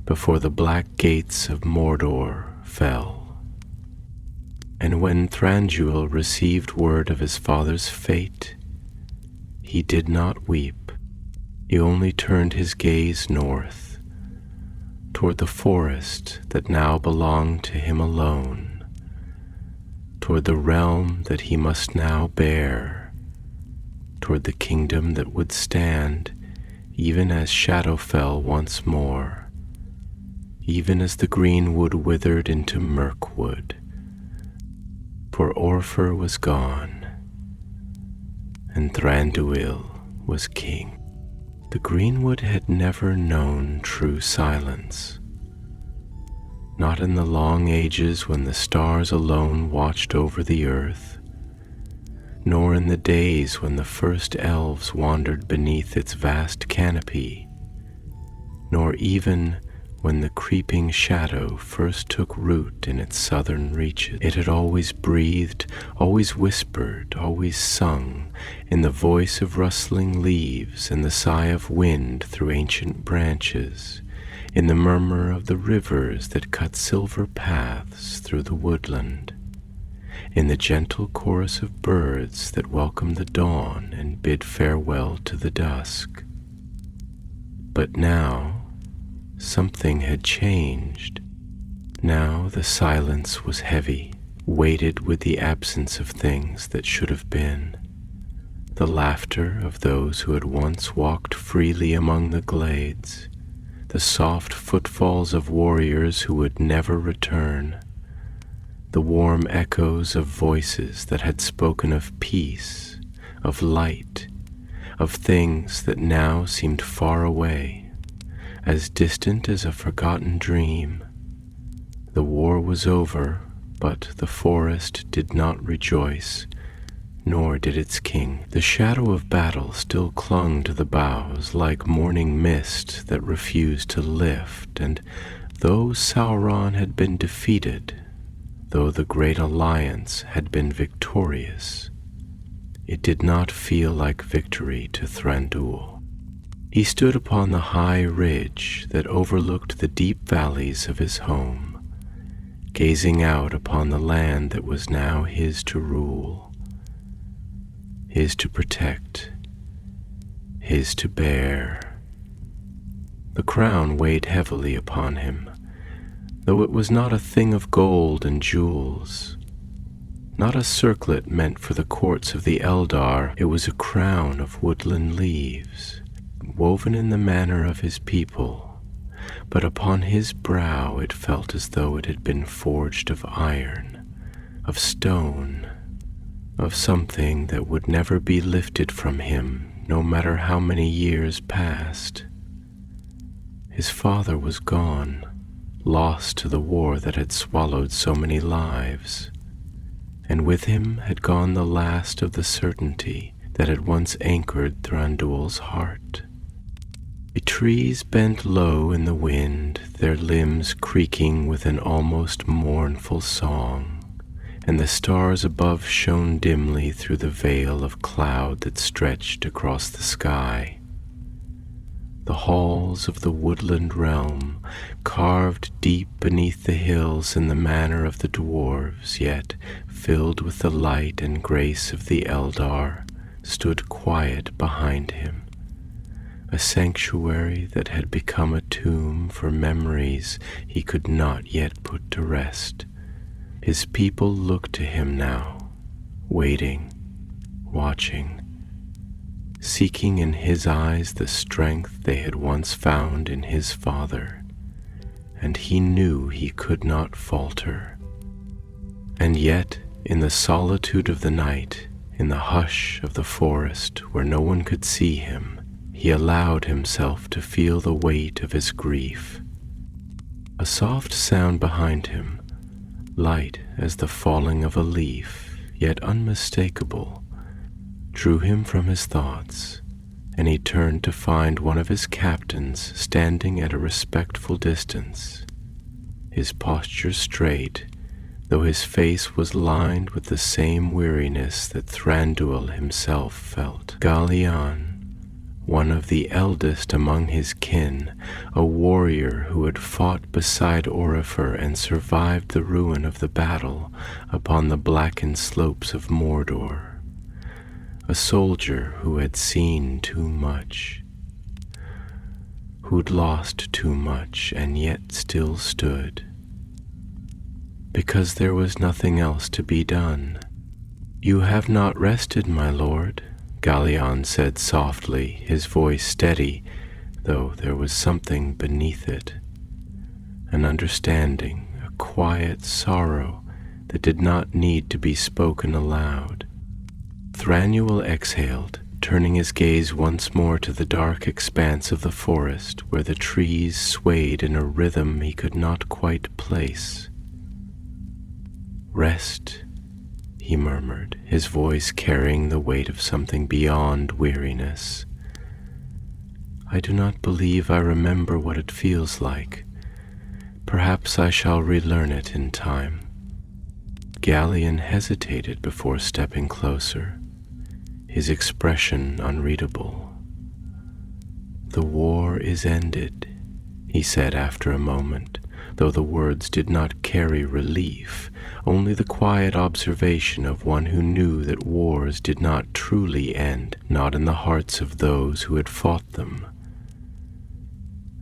before the black gates of Mordor fell. And when Thranduil received word of his father's fate, he did not weep. He only turned his gaze north, toward the forest that now belonged to him alone, toward the realm that he must now bear, toward the kingdom that would stand even as Shadowfell once more, even as the green wood withered into Mirkwood. For Orfer was gone, and Thranduil was king. The greenwood had never known true silence, not in the long ages when the stars alone watched over the earth, nor in the days when the first elves wandered beneath its vast canopy, nor even when the creeping shadow first took root in its southern reaches. It had always breathed, always whispered, always sung, in the voice of rustling leaves and the sigh of wind through ancient branches, in the murmur of the rivers that cut silver paths through the woodland, in the gentle chorus of birds that welcome the dawn and bid farewell to the dusk. But now, something had changed. Now the silence was heavy, weighted with the absence of things that should have been. The laughter of those who had once walked freely among the glades, the soft footfalls of warriors who would never return, the warm echoes of voices that had spoken of peace, of light, of things that now seemed far away, as distant as a forgotten dream. The war was over, but the forest did not rejoice, nor did its king. The shadow of battle still clung to the boughs like morning mist that refused to lift, and though Sauron had been defeated, though the great alliance had been victorious, it did not feel like victory to Thranduil. He stood upon the high ridge that overlooked the deep valleys of his home, gazing out upon the land that was now his to rule, his to protect, his to bear. The crown weighed heavily upon him, though it was not a thing of gold and jewels, not a circlet meant for the courts of the Eldar. It was a crown of woodland leaves, woven in the manner of his people, but upon his brow it felt as though it had been forged of iron, of stone, of something that would never be lifted from him, no matter how many years passed. His father was gone, lost to the war that had swallowed so many lives, and with him had gone the last of the certainty that had once anchored Thranduil's heart. The trees bent low in the wind, their limbs creaking with an almost mournful song, and the stars above shone dimly through the veil of cloud that stretched across the sky. The halls of the woodland realm, carved deep beneath the hills in the manner of the dwarves, yet filled with the light and grace of the Eldar, stood quiet behind him, a sanctuary that had become a tomb for memories he could not yet put to rest. His people looked to him now, waiting, watching, seeking in his eyes the strength they had once found in his father, and he knew he could not falter. And yet, in the solitude of the night, in the hush of the forest where no one could see him, he allowed himself to feel the weight of his grief. A soft sound behind him, light as the falling of a leaf, yet unmistakable, drew him from his thoughts, and he turned to find one of his captains standing at a respectful distance, his posture straight, though his face was lined with the same weariness that Thranduil himself felt. Gallion, one of the eldest among his kin, a warrior who had fought beside Orifer and survived the ruin of the battle upon the blackened slopes of Mordor, a soldier who had seen too much, who'd lost too much and yet still stood, because there was nothing else to be done. "You have not rested, my lord," Gallion said softly, his voice steady, though there was something beneath it, an understanding, a quiet sorrow that did not need to be spoken aloud. Thranduil exhaled, turning his gaze once more to the dark expanse of the forest where the trees swayed in a rhythm he could not quite place. "Rest," he murmured, his voice carrying the weight of something beyond weariness. "I do not believe I remember what it feels like. Perhaps I shall relearn it in time." Gallion hesitated before stepping closer, his expression unreadable. "The war is ended," he said after a moment, though the words did not carry relief, only the quiet observation of one who knew that wars did not truly end, not in the hearts of those who had fought them.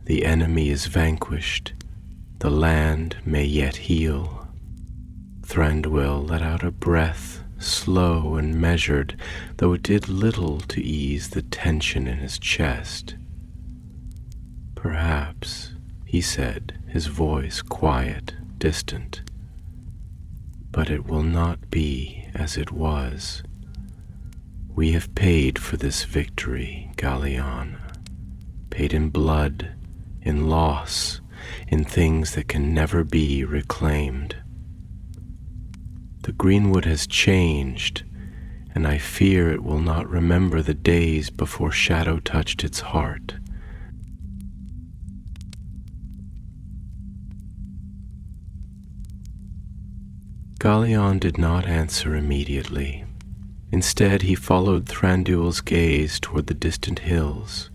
"The enemy is vanquished. The land may yet heal." Thranduil let out a breath, slow and measured, though it did little to ease the tension in his chest. "Perhaps," he said, his voice quiet, distant, "but it will not be as it was. We have paid for this victory, Gallion, paid in blood, in loss, in things that can never be reclaimed. The greenwood has changed, and I fear it will not remember the days before shadow touched its heart. Gallion did not answer immediately. Instead, he followed Thranduil's gaze toward the distant hills,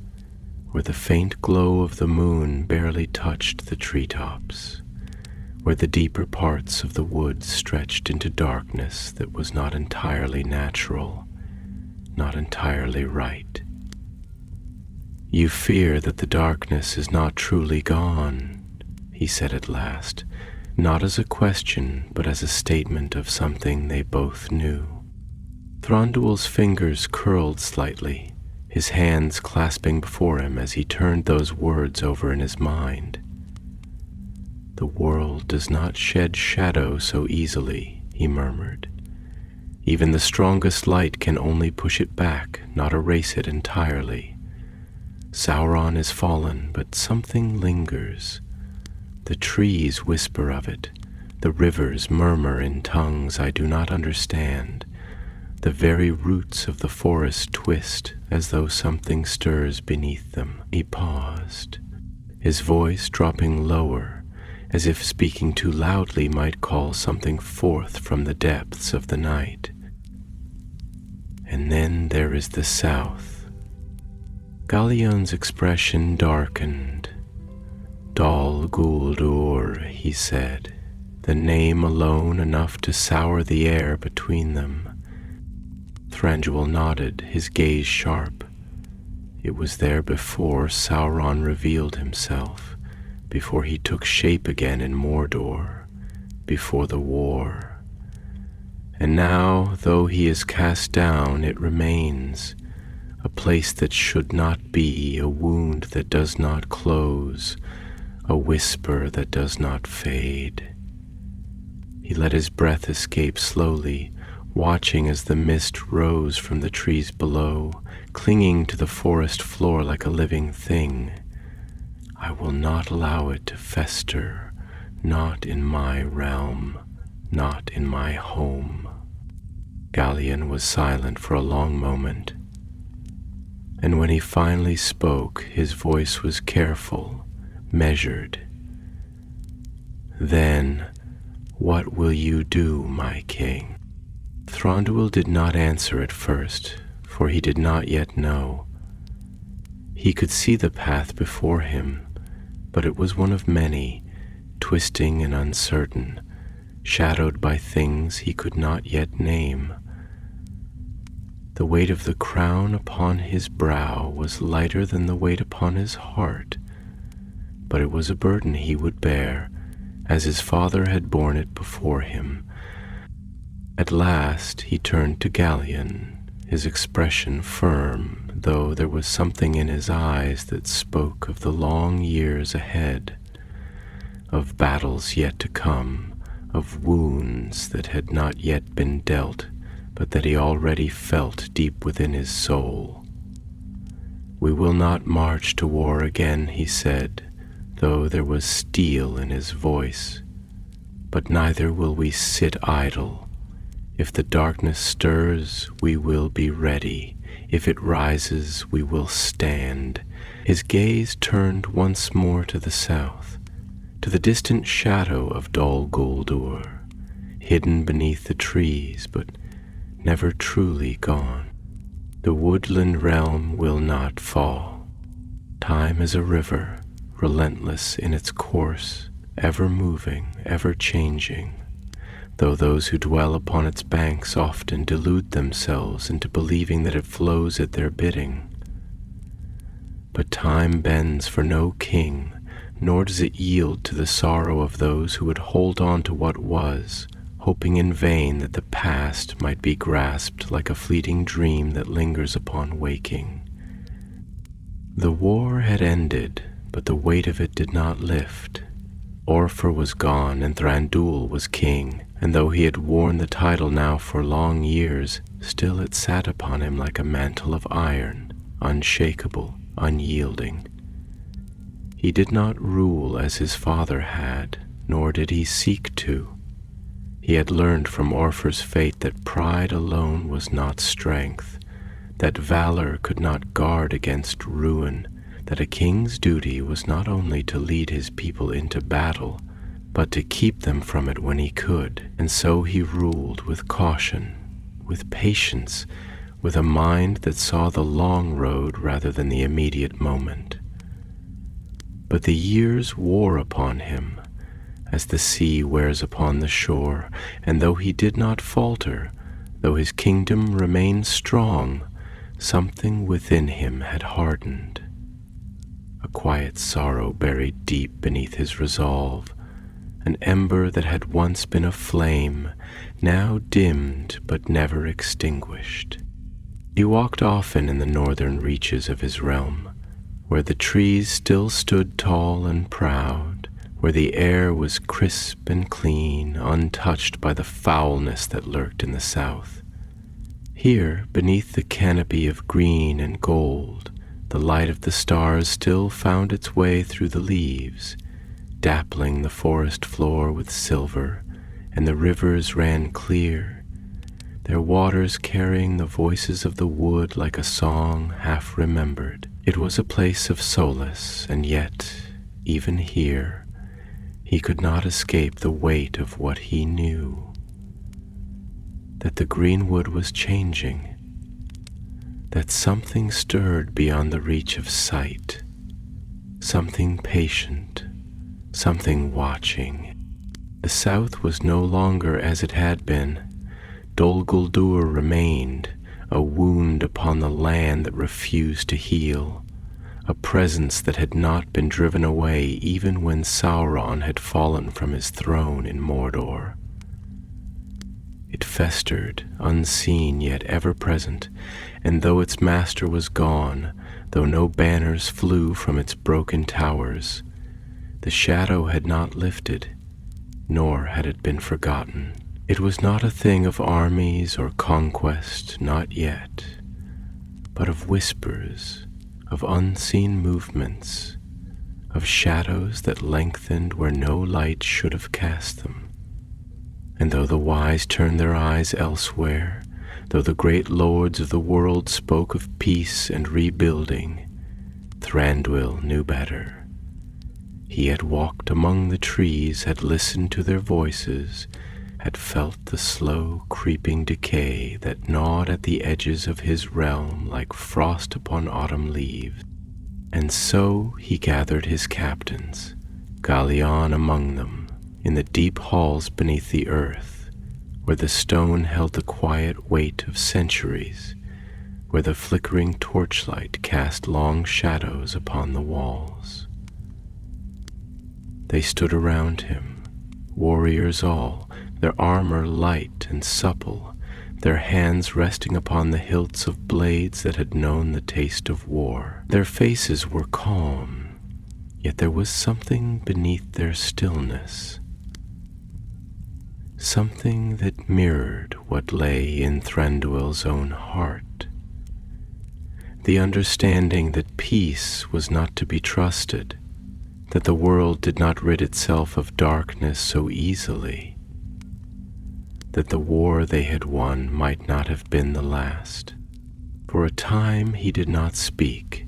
where the faint glow of the moon barely touched the treetops, where the deeper parts of the woods stretched into darkness that was not entirely natural, not entirely right. "You fear that the darkness is not truly gone," he said at last, not as a question, but as a statement of something they both knew. Thranduil's fingers curled slightly, his hands clasping before him as he turned those words over in his mind. "The world does not shed shadow so easily," he murmured. Even the strongest light can only push it back, not erase it entirely. Sauron is fallen, but something lingers. The trees whisper of it. The rivers murmur in tongues I do not understand. The very roots of the forest twist as though something stirs beneath them. He paused, his voice dropping lower, as if speaking too loudly might call something forth from the depths of the night. And then there is the south. Galion's expression darkened. Dol Guldur, he said, the name alone enough to sour the air between them. Thranduil nodded, his gaze sharp. It was there before Sauron revealed himself, before he took shape again in Mordor, before the war. And now, though he is cast down, it remains, a place that should not be, a wound that does not close, a whisper that does not fade. He let his breath escape slowly, watching as the mist rose from the trees below, clinging to the forest floor like a living thing. I will not allow it to fester, not in my realm, not in my home. Galion was silent for a long moment, and when he finally spoke, his voice was careful, measured. Then, what will you do, my king? Thranduil did not answer at first, for he did not yet know. He could see the path before him, but it was one of many, twisting and uncertain, shadowed by things he could not yet name. The weight of the crown upon his brow was lighter than the weight upon his heart, but it was a burden he would bear, as his father had borne it before him. At last he turned to Galion, his expression firm, though there was something in his eyes that spoke of the long years ahead, of battles yet to come, of wounds that had not yet been dealt, but that he already felt deep within his soul. We will not march to war again, he said, though there was steel in his voice, but neither will we sit idle. If the darkness stirs, we will be ready. If it rises, we will stand. His gaze turned once more to the south, to the distant shadow of Dol Guldur, hidden beneath the trees, but never truly gone. The woodland realm will not fall. Time is a river, relentless in its course, ever moving, ever changing, though those who dwell upon its banks often delude themselves into believing that it flows at their bidding. But time bends for no king, nor does it yield to the sorrow of those who would hold on to what was, hoping in vain that the past might be grasped like a fleeting dream that lingers upon waking. The war had ended, but the weight of it did not lift. Orpher was gone and Thranduil was king, and though he had worn the title now for long years, still it sat upon him like a mantle of iron, unshakable, unyielding. He did not rule as his father had, nor did he seek to. He had learned from Orpher's fate that pride alone was not strength, that valor could not guard against ruin, that a king's duty was not only to lead his people into battle, but to keep them from it when he could. And so he ruled with caution, with patience, with a mind that saw the long road rather than the immediate moment. But the years wore upon him, as the sea wears upon the shore, and though he did not falter, though his kingdom remained strong, something within him had hardened. A quiet sorrow buried deep beneath his resolve, an ember that had once been a flame, now dimmed but never extinguished. He walked often in the northern reaches of his realm, where the trees still stood tall and proud, where the air was crisp and clean, untouched by the foulness that lurked in the south. Here, beneath the canopy of green and gold, the light of the stars still found its way through the leaves, dappling the forest floor with silver, and the rivers ran clear, their waters carrying the voices of the wood like a song half remembered. It was a place of solace, and yet, even here, he could not escape the weight of what he knew, that the greenwood was changing, that something stirred beyond the reach of sight, something patient, something watching. The south was no longer as it had been. Dol Guldur remained, a wound upon the land that refused to heal, a presence that had not been driven away even when Sauron had fallen from his throne in Mordor. It festered, unseen yet ever present, and though its master was gone, though no banners flew from its broken towers, the shadow had not lifted, nor had it been forgotten. It was not a thing of armies or conquest, not yet, but of whispers, of unseen movements, of shadows that lengthened where no light should have cast them. And though the wise turned their eyes elsewhere, though the great lords of the world spoke of peace and rebuilding, Thranduil knew better. He had walked among the trees, had listened to their voices, had felt the slow creeping decay that gnawed at the edges of his realm like frost upon autumn leaves. And so he gathered his captains, Galion among them, in the deep halls beneath the earth, where the stone held the quiet weight of centuries, where the flickering torchlight cast long shadows upon the walls. They stood around him, warriors all, their armor light and supple, their hands resting upon the hilts of blades that had known the taste of war. Their faces were calm, yet there was something beneath their stillness, something that mirrored what lay in Thranduil's own heart. The understanding that peace was not to be trusted, that the world did not rid itself of darkness so easily, that the war they had won might not have been the last. For a time he did not speak.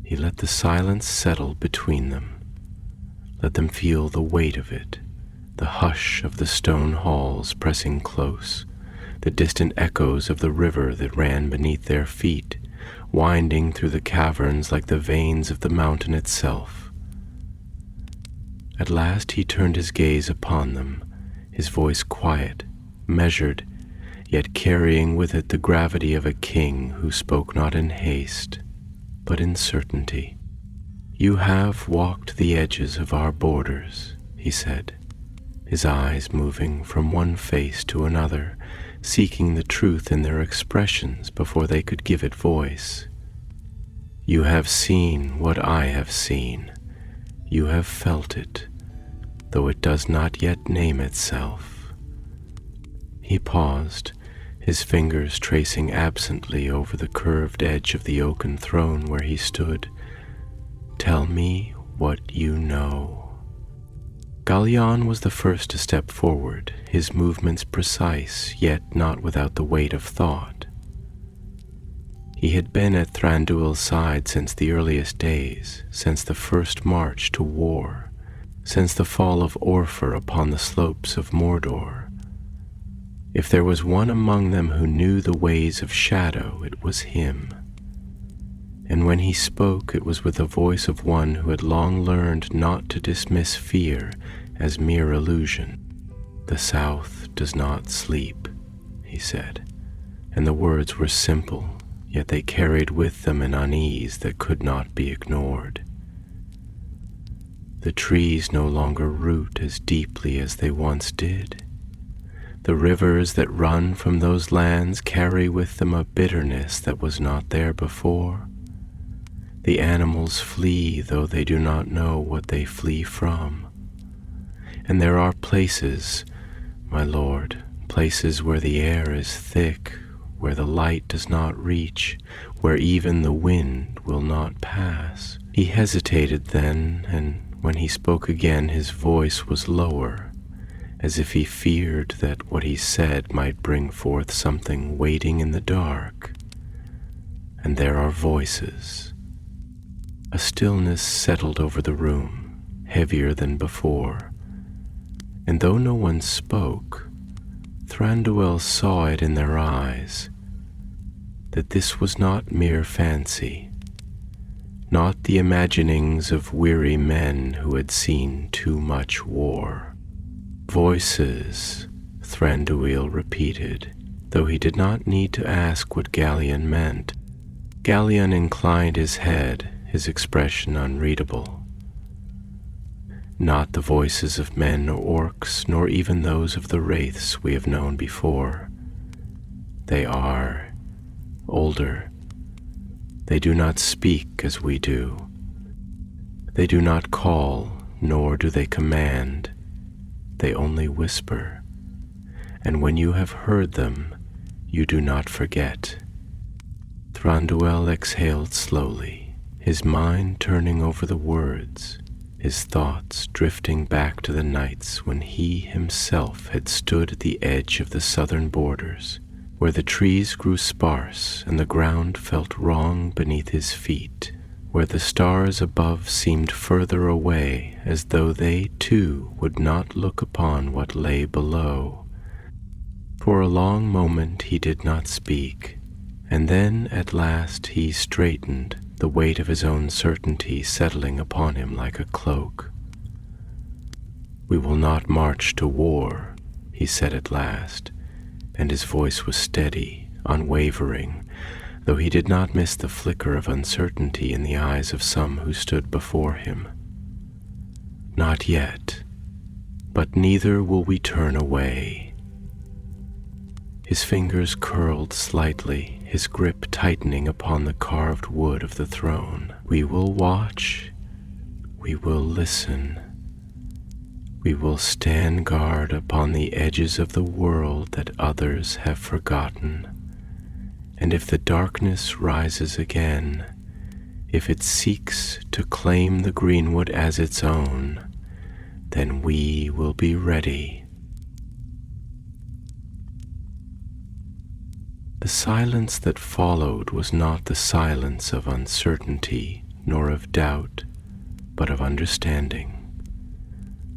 He let the silence settle between them, let them feel the weight of it, the hush of the stone halls pressing close, the distant echoes of the river that ran beneath their feet, winding through the caverns like the veins of the mountain itself. At last he turned his gaze upon them, his voice quiet, measured, yet carrying with it the gravity of a king who spoke not in haste, but in certainty. "You have walked the edges of our borders," he said, his eyes moving from one face to another, seeking the truth in their expressions before they could give it voice. "You have seen what I have seen. You have felt it, though it does not yet name itself." He paused, his fingers tracing absently over the curved edge of the oaken throne where he stood. "Tell me what you know." Galion was the first to step forward, his movements precise, yet not without the weight of thought. He had been at Thranduil's side since the earliest days, since the first march to war, since the fall of Orpher upon the slopes of Mordor. If there was one among them who knew the ways of shadow, it was him. And when he spoke, it was with the voice of one who had long learned not to dismiss fear as mere illusion. "The South does not sleep," he said, and the words were simple, yet they carried with them an unease that could not be ignored. "The trees no longer root as deeply as they once did. The rivers that run from those lands carry with them a bitterness that was not there before. The animals flee, though they do not know what they flee from. And there are places, my Lord, places where the air is thick, where the light does not reach, where even the wind will not pass. He hesitated then, and when he spoke again his voice was lower, as if he feared that what he said might bring forth something waiting in the dark. And there are voices. A stillness settled over the room, heavier than before, and though no one spoke, Thranduil saw it in their eyes, that this was not mere fancy, not the imaginings of weary men who had seen too much war. Voices, Thranduil repeated, though he did not need to ask what Gallion meant. Gallion inclined his head, his expression unreadable. Not the voices of men or orcs, nor even those of the wraiths we have known before. They are older. They do not speak as we do. They do not call, nor do they command. They only whisper. And when you have heard them, you do not forget. Thranduil exhaled slowly, his mind turning over the words, his thoughts drifting back to the nights when he himself had stood at the edge of the southern borders, where the trees grew sparse and the ground felt wrong beneath his feet, where the stars above seemed further away, as though they too would not look upon what lay below. For a long moment he did not speak, and then at last he straightened, the weight of his own certainty settling upon him like a cloak. "We will not march to war," he said at last, and his voice was steady, unwavering, though he did not miss the flicker of uncertainty in the eyes of some who stood before him. "Not yet, but neither will we turn away." His fingers curled slightly, his grip tightening upon the carved wood of the throne. "We will watch, we will listen. We will stand guard upon the edges of the world that others have forgotten. And if the darkness rises again, if it seeks to claim the greenwood as its own, then we will be ready." The silence that followed was not the silence of uncertainty nor of doubt, but of understanding.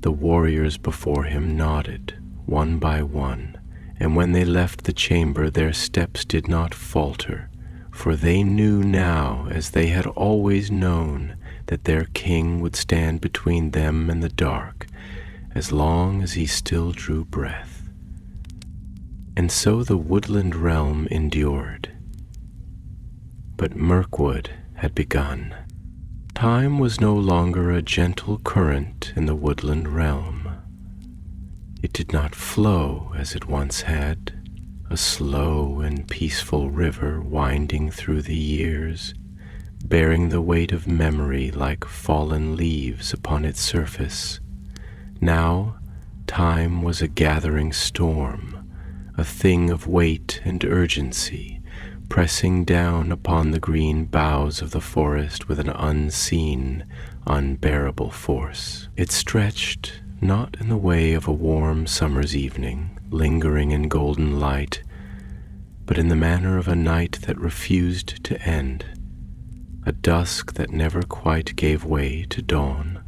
The warriors before him nodded, one by one, and when they left the chamber their steps did not falter, for they knew now, as they had always known, that their king would stand between them and the dark, as long as he still drew breath. And so the woodland realm endured. But Mirkwood had begun. Time was no longer a gentle current in the woodland realm. It did not flow as it once had, a slow and peaceful river winding through the years, bearing the weight of memory like fallen leaves upon its surface. Now, time was a gathering storm, a thing of weight and urgency, pressing down upon the green boughs of the forest with an unseen, unbearable force. It stretched not in the way of a warm summer's evening, lingering in golden light, but in the manner of a night that refused to end, a dusk that never quite gave way to dawn.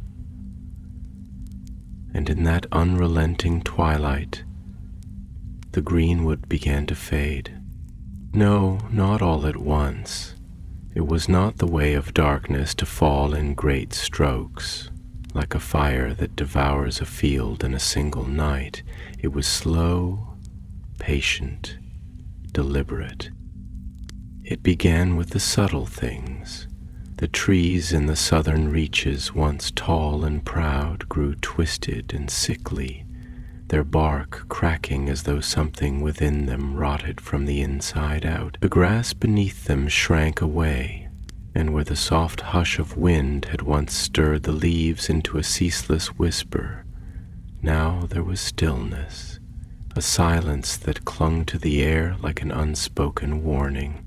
And in that unrelenting twilight, the greenwood began to fade. No, not all at once. It was not the way of darkness to fall in great strokes, like a fire that devours a field in a single night. It was slow, patient, deliberate. It began with the subtle things. The trees in the southern reaches, once tall and proud, grew twisted and sickly, their bark cracking as though something within them rotted from the inside out. The grass beneath them shrank away, and where the soft hush of wind had once stirred the leaves into a ceaseless whisper, now there was stillness, a silence that clung to the air like an unspoken warning.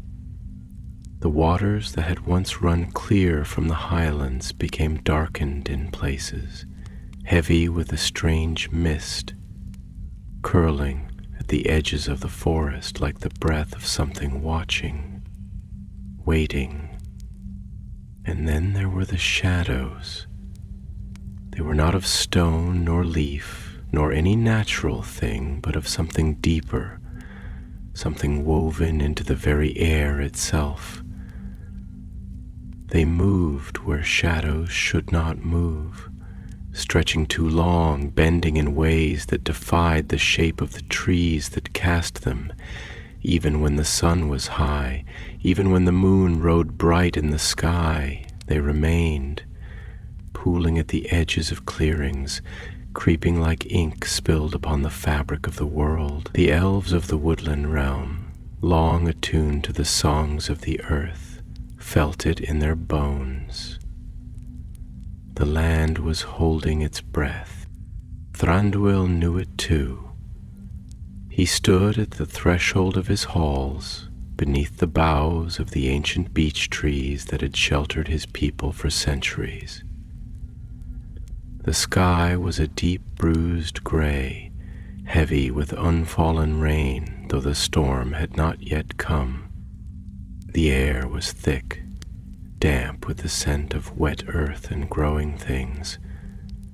The waters that had once run clear from the highlands became darkened in places, heavy with a strange mist, curling at the edges of the forest like the breath of something watching, waiting. And then there were the shadows. They were not of stone nor leaf, nor any natural thing, but of something deeper, something woven into the very air itself. They moved where shadows should not move, stretching too long, bending in ways that defied the shape of the trees that cast them. Even when the sun was high, even when the moon rode bright in the sky, they remained, pooling at the edges of clearings, creeping like ink spilled upon the fabric of the world. The elves of the woodland realm, long attuned to the songs of the earth, felt it in their bones. The land was holding its breath. Thranduil knew it too. He stood at the threshold of his halls, beneath the boughs of the ancient beech trees that had sheltered his people for centuries. The sky was a deep bruised gray, heavy with unfallen rain, though the storm had not yet come. The air was thick, damp with the scent of wet earth and growing things,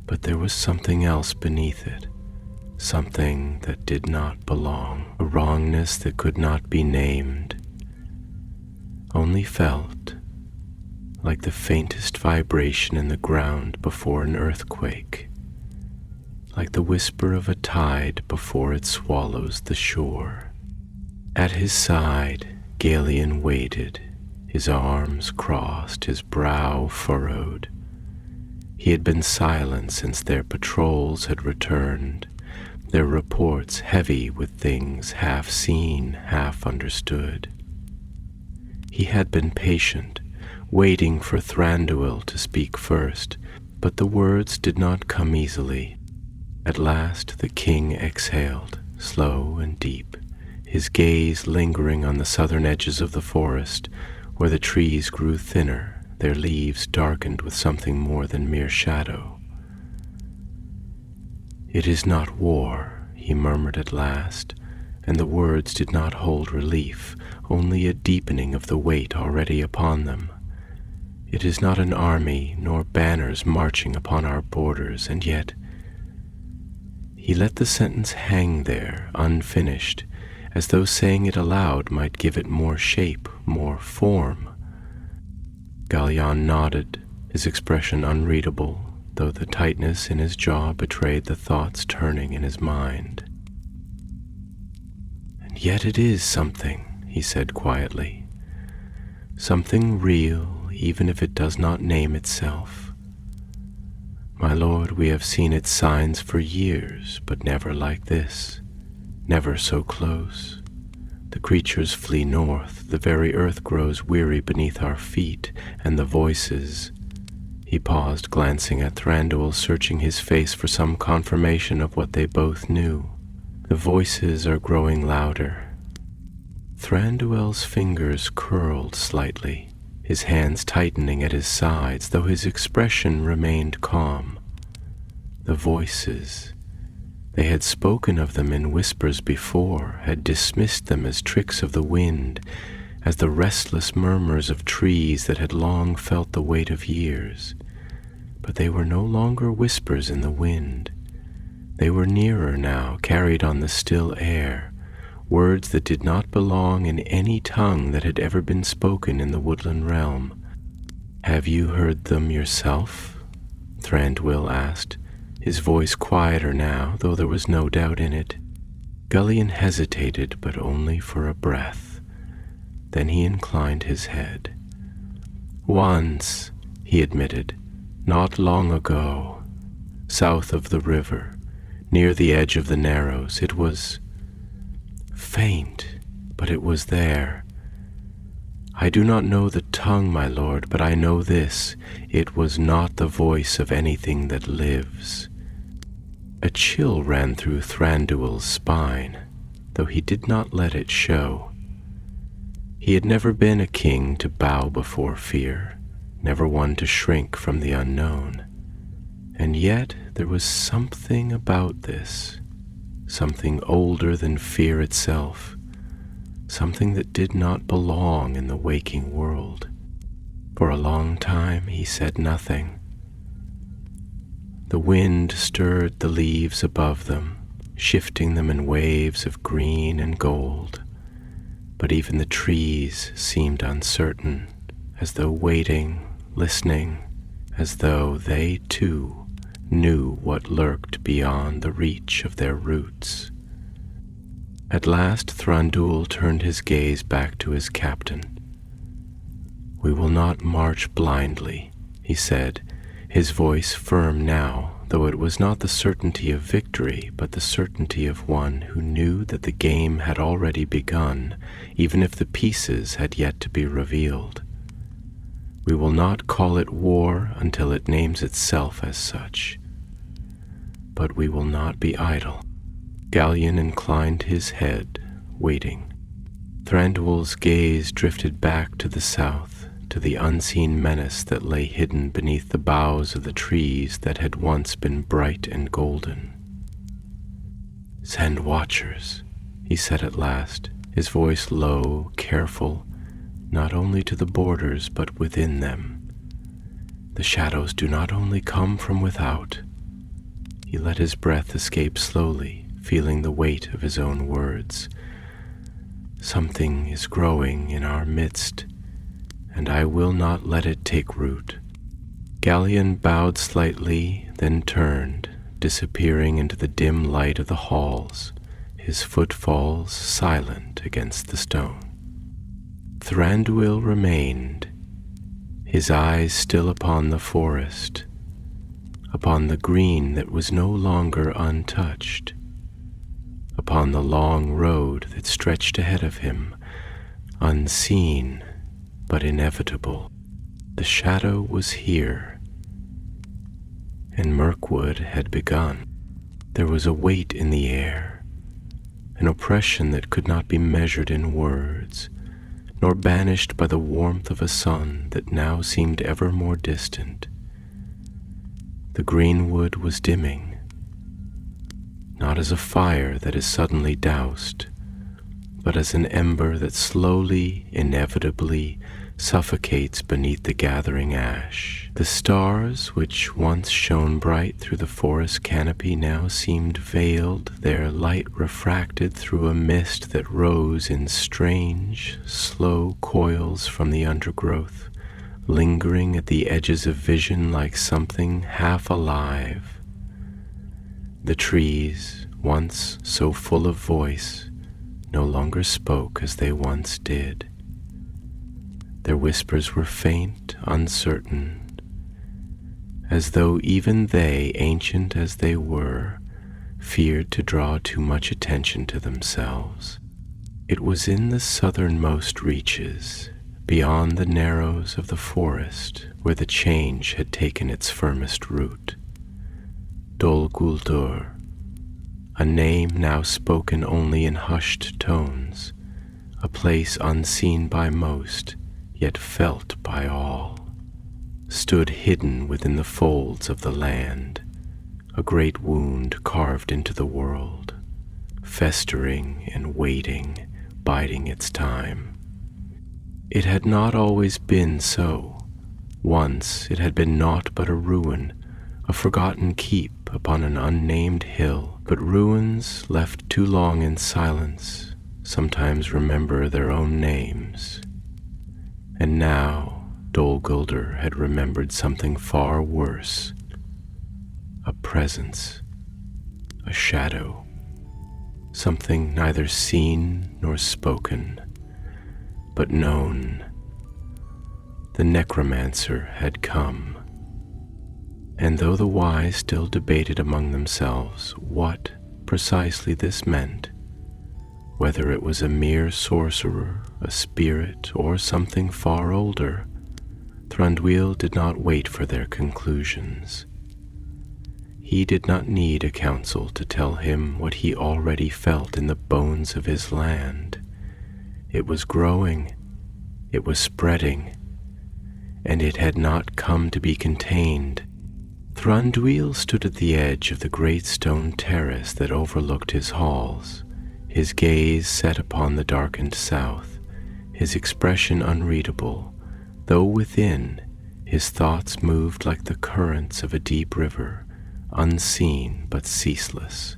but there was something else beneath it, something that did not belong, a wrongness that could not be named, only felt, like the faintest vibration in the ground before an earthquake, like the whisper of a tide before it swallows the shore. At his side, Galion waited, his arms crossed, his brow furrowed. He had been silent since their patrols had returned, their reports heavy with things half seen, half understood. He had been patient, waiting for Thranduil to speak first, but the words did not come easily. At last the king exhaled, slow and deep, his gaze lingering on the southern edges of the forest, where the trees grew thinner, their leaves darkened with something more than mere shadow. "It is not war," he murmured at last, and the words did not hold relief, only a deepening of the weight already upon them. "It is not an army, nor banners marching upon our borders, and yet—" He let the sentence hang there, unfinished, as though saying it aloud might give it more shape, more form. Galion nodded, his expression unreadable, though the tightness in his jaw betrayed the thoughts turning in his mind. "And yet it is something," he said quietly. "Something real, even if it does not name itself. My lord, we have seen its signs for years, but never like this. Never so close. The creatures flee north, the very earth grows weary beneath our feet, and the voices—" He paused, glancing at Thranduil, searching his face for some confirmation of what they both knew. "The voices are growing louder." Thranduil's fingers curled slightly, his hands tightening at his sides, though his expression remained calm. The voices— they had spoken of them in whispers before, had dismissed them as tricks of the wind, as the restless murmurs of trees that had long felt the weight of years. But they were no longer whispers in the wind. They were nearer now, carried on the still air, words that did not belong in any tongue that had ever been spoken in the woodland realm. "Have you heard them yourself?" Thranduil asked, his voice quieter now, though there was no doubt in it. Gullion hesitated, but only for a breath. Then he inclined his head. "Once," he admitted, "not long ago, south of the river, near the edge of the Narrows. It was faint, but it was there. I do not know the tongue, my lord, but I know this, it was not the voice of anything that lives. A chill ran through Thranduil's spine, though he did not let it show. He had never been a king to bow before fear, never one to shrink from the unknown. And yet there was something about this, something older than fear itself, something that did not belong in the waking world. For a long time he said nothing. The wind stirred the leaves above them, shifting them in waves of green and gold, but even the trees seemed uncertain, as though waiting, listening, as though they too knew what lurked beyond the reach of their roots. At last Thranduil turned his gaze back to his captain. "We will not march blindly," he said, his voice firm now, though it was not the certainty of victory, but the certainty of one who knew that the game had already begun, even if the pieces had yet to be revealed. "We will not call it war until it names itself as such. But we will not be idle." Gallion inclined his head, waiting. Thranduil's gaze drifted back to the south, to the unseen menace that lay hidden beneath the boughs of the trees that had once been bright and golden. "Send watchers," he said at last, his voice low, careful, not only to the borders but within them. "The shadows do not only come from without." He let his breath escape slowly, feeling the weight of his own words. "Something is growing in our midst, and I will not let it take root." Gallion bowed slightly, then turned, disappearing into the dim light of the halls, his footfalls silent against the stone. Thranduil remained, his eyes still upon the forest, upon the green that was no longer untouched, upon the long road that stretched ahead of him, unseen but inevitable. The shadow was here, and Mirkwood had begun. There was a weight in the air, an oppression that could not be measured in words, nor banished by the warmth of a sun that now seemed ever more distant. The greenwood was dimming, not as a fire that is suddenly doused, but as an ember that slowly, inevitably suffocates beneath the gathering ash. The stars, which once shone bright through the forest canopy, now seemed veiled, their light refracted through a mist that rose in strange, slow coils from the undergrowth, lingering at the edges of vision like something half alive. The trees, once so full of voice, no longer spoke as they once did. Their whispers were faint, uncertain, as though even they, ancient as they were, feared to draw too much attention to themselves. It was in the southernmost reaches, beyond the narrows of the forest, where the change had taken its firmest root. Dol Guldur, a name now spoken only in hushed tones, a place unseen by most, yet felt by all, stood hidden within the folds of the land, a great wound carved into the world, festering and waiting, biding its time. It had not always been so. Once it had been naught but a ruin, a forgotten keep upon an unnamed hill, but ruins left too long in silence sometimes remember their own names. And now Dol Guldur had remembered something far worse, a presence, a shadow, something neither seen nor spoken, but known. The necromancer had come. And though the wise still debated among themselves what precisely this meant, whether it was a mere sorcerer, a spirit, or something far older, Thranduil did not wait for their conclusions. He did not need a council to tell him what he already felt in the bones of his land. It was growing, it was spreading, and it had not come to be contained. Thranduil stood at the edge of the great stone terrace that overlooked his halls, his gaze set upon the darkened south, his expression unreadable, though within his thoughts moved like the currents of a deep river, unseen but ceaseless.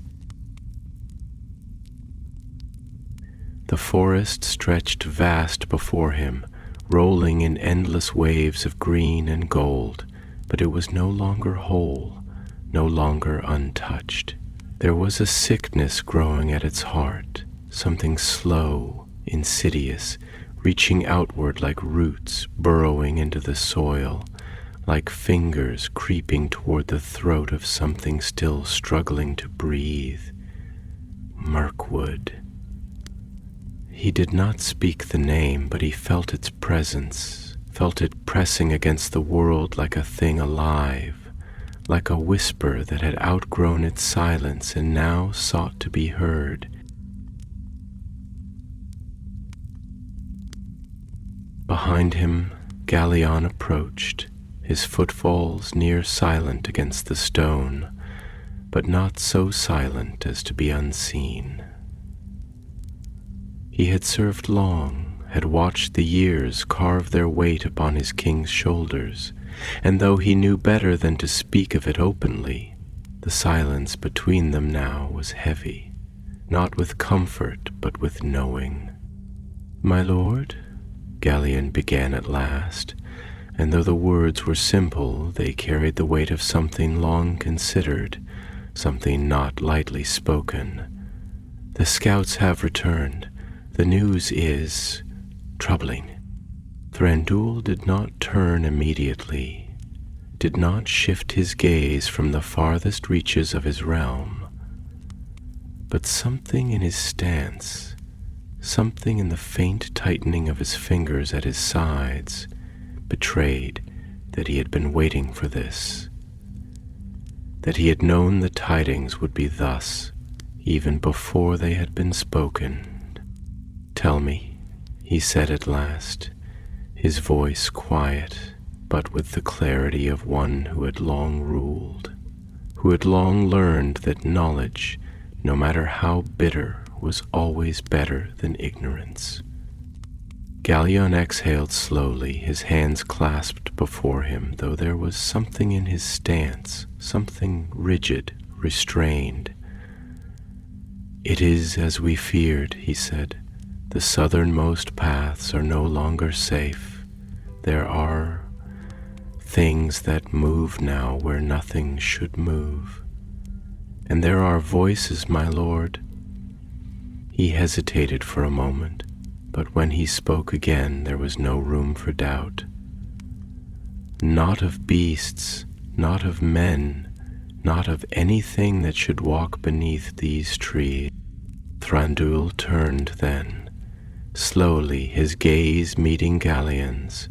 The forest stretched vast before him, rolling in endless waves of green and gold, but it was no longer whole, no longer untouched. There was a sickness growing at its heart, something slow, insidious, reaching outward like roots burrowing into the soil, like fingers creeping toward the throat of something still struggling to breathe. Mirkwood. He did not speak the name, but he felt its presence, felt it pressing against the world like a thing alive, like a whisper that had outgrown its silence and now sought to be heard. Behind him, Gallion approached, his footfalls near silent against the stone, but not so silent as to be unseen. He had served long, had watched the years carve their weight upon his king's shoulders, and though he knew better than to speak of it openly, the silence between them now was heavy, not with comfort but with knowing. "My lord," Gallion began at last, and though the words were simple, they carried the weight of something long considered, something not lightly spoken. "The scouts have returned. The news is troubling." Thranduil did not turn immediately, did not shift his gaze from the farthest reaches of his realm, but something in his stance, something in the faint tightening of his fingers at his sides, betrayed that he had been waiting for this, that he had known the tidings would be thus, even before they had been spoken. "Tell me," he said at last, his voice quiet, but with the clarity of one who had long ruled, who had long learned that knowledge, no matter how bitter, was always better than ignorance. Gallion exhaled slowly, his hands clasped before him, though there was something in his stance, something rigid, restrained. "It is as we feared," he said. "The southernmost paths are no longer safe. There are things that move now where nothing should move. And there are voices, my lord." He hesitated for a moment, but when he spoke again there was no room for doubt. "Not of beasts, not of men, not of anything that should walk beneath these trees." Thranduil turned then, slowly, his gaze meeting Gallion's,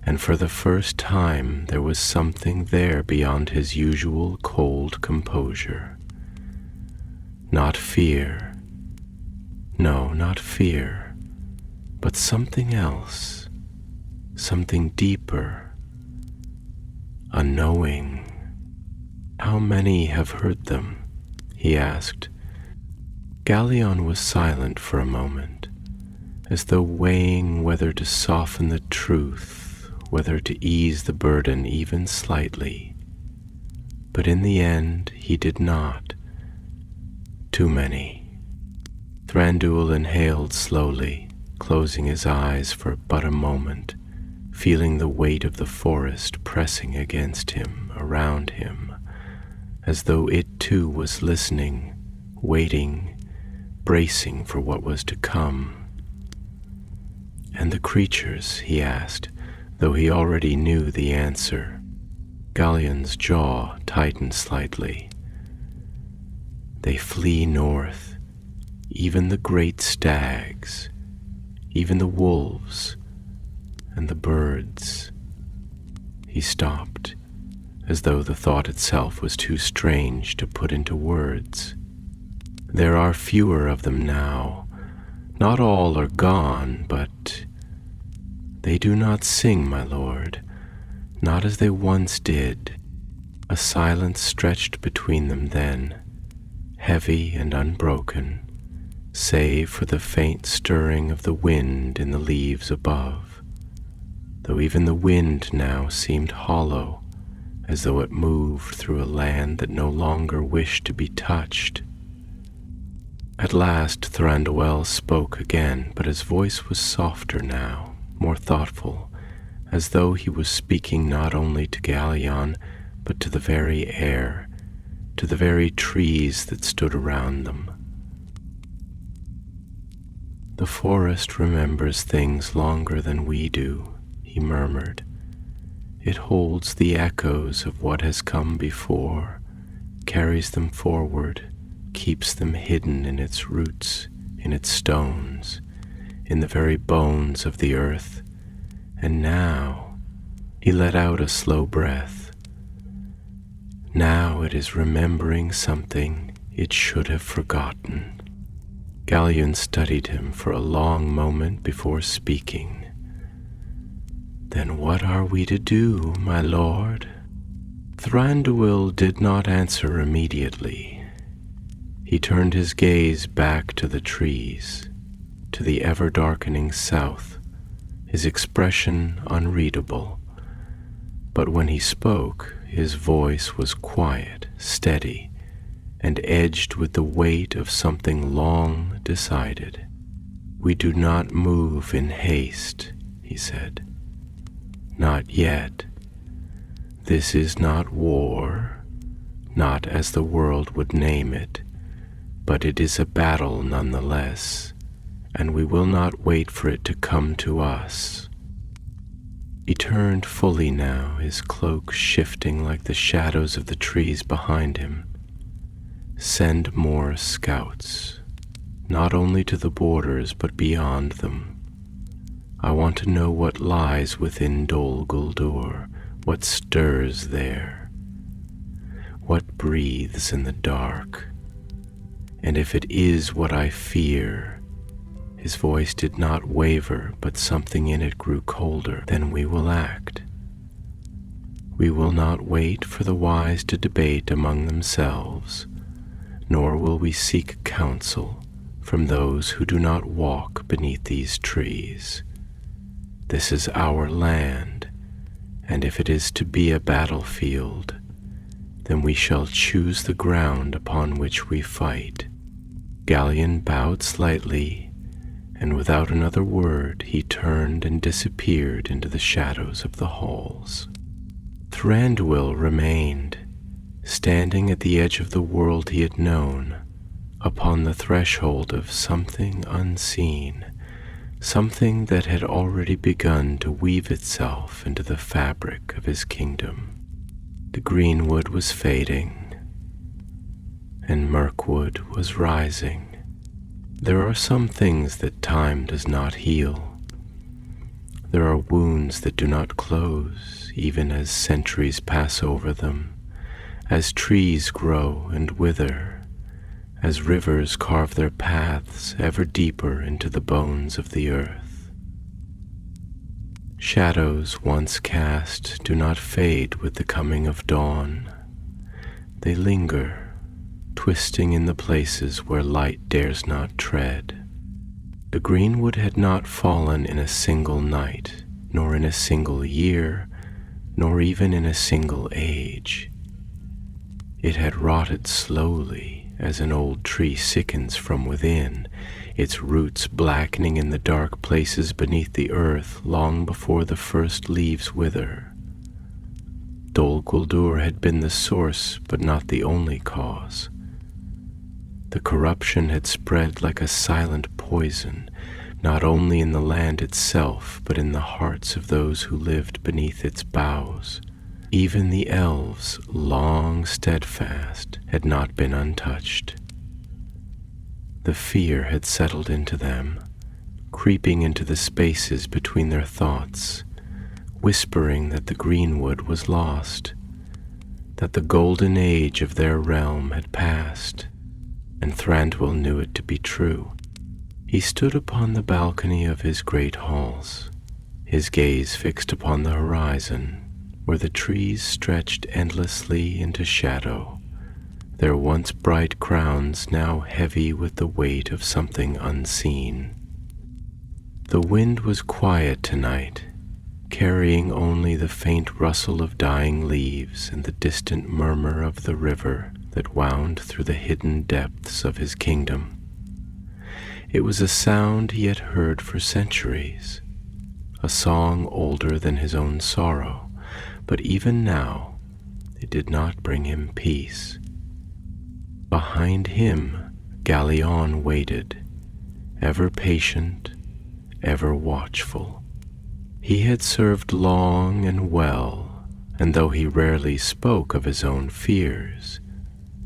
and for the first time there was something there beyond his usual cold composure. Not fear. No, not fear. But something else, something deeper, a knowing. "How many have heard them?" he asked. Gallion was silent for a moment, as though weighing whether to soften the truth, whether to ease the burden even slightly. But in the end he did not. "Too many." Thranduil inhaled slowly, closing his eyes for but a moment, feeling the weight of the forest pressing against him, around him, as though it too was listening, waiting, bracing for what was to come. "And the creatures?" he asked, though he already knew the answer. Gallion's jaw tightened slightly. "They flee north, even the great stags, even the wolves and the birds." He stopped, as though the thought itself was too strange to put into words. There are fewer of them now. Not all are gone, but they do not sing, my lord, not as they once did. A silence stretched between them then, heavy and unbroken, save for the faint stirring of the wind in the leaves above, though even the wind now seemed hollow, as though it moved through a land that no longer wished to be touched. At last Thranduil spoke again, but his voice was softer now, more thoughtful, as though he was speaking not only to Galion, but to the very air, to the very trees that stood around them. The forest remembers things longer than we do, he murmured. It holds the echoes of what has come before, carries them forward, keeps them hidden in its roots, in its stones, in the very bones of the earth. And now, he let out a slow breath. Now it is remembering something it should have forgotten. Galion studied him for a long moment before speaking. Then what are we to do, my lord? Thranduil did not answer immediately. He turned his gaze back to the trees, to the ever-darkening south, his expression unreadable. But when he spoke, his voice was quiet, steady, and edged with the weight of something long decided. We do not move in haste, he said. Not yet. This is not war, not as the world would name it, but it is a battle nonetheless, and we will not wait for it to come to us. He turned fully now, his cloak shifting like the shadows of the trees behind him. Send more scouts, not only to the borders but beyond them. I want to know what lies within Dol Guldur, what stirs there, what breathes in the dark. And if it is what I fear, his voice did not waver, but something in it grew colder, then we will act. We will not wait for the wise to debate among themselves, nor will we seek counsel from those who do not walk beneath these trees. This is our land, and if it is to be a battlefield, then we shall choose the ground upon which we fight. Galion bowed slightly, and without another word he turned and disappeared into the shadows of the halls. Thranduil remained, standing at the edge of the world he had known, upon the threshold of something unseen, something that had already begun to weave itself into the fabric of his kingdom. The greenwood was fading, and Mirkwood was rising. There are some things that time does not heal. There are wounds that do not close, even as centuries pass over them, as trees grow and wither, as rivers carve their paths ever deeper into the bones of the earth. Shadows once cast do not fade with the coming of dawn. They linger, twisting in the places where light dares not tread. The greenwood had not fallen in a single night, nor in a single year, nor even in a single age. It had rotted slowly, as an old tree sickens from within, its roots blackening in the dark places beneath the earth long before the first leaves wither. Dol Guldur had been the source, but not the only cause. The corruption had spread like a silent poison, not only in the land itself, but in the hearts of those who lived beneath its boughs. Even the elves, long steadfast, had not been untouched. The fear had settled into them, creeping into the spaces between their thoughts, whispering that the greenwood was lost, that the golden age of their realm had passed, and Thranduil knew it to be true. He stood upon the balcony of his great halls, his gaze fixed upon the horizon, where the trees stretched endlessly into shadow, their once bright crowns now heavy with the weight of something unseen. The wind was quiet tonight, carrying only the faint rustle of dying leaves and the distant murmur of the river that wound through the hidden depths of his kingdom. It was a sound he had heard for centuries, a song older than his own sorrow, but even now it did not bring him peace. Behind him, Gallion waited, ever patient, ever watchful. He had served long and well, and though he rarely spoke of his own fears,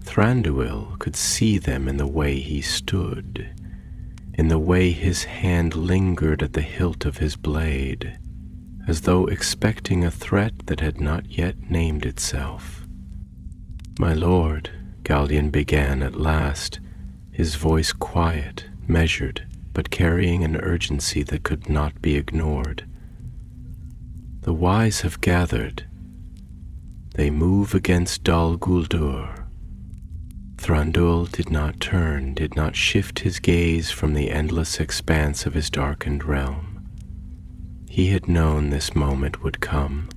Thranduil could see them in the way he stood, in the way his hand lingered at the hilt of his blade, as though expecting a threat that had not yet named itself. "My lord," Gallion began at last, his voice quiet, measured, but carrying an urgency that could not be ignored. "The wise have gathered. They move against Dol Guldur." Thranduil did not turn, did not shift his gaze from the endless expanse of his darkened realm. He had known this moment would come.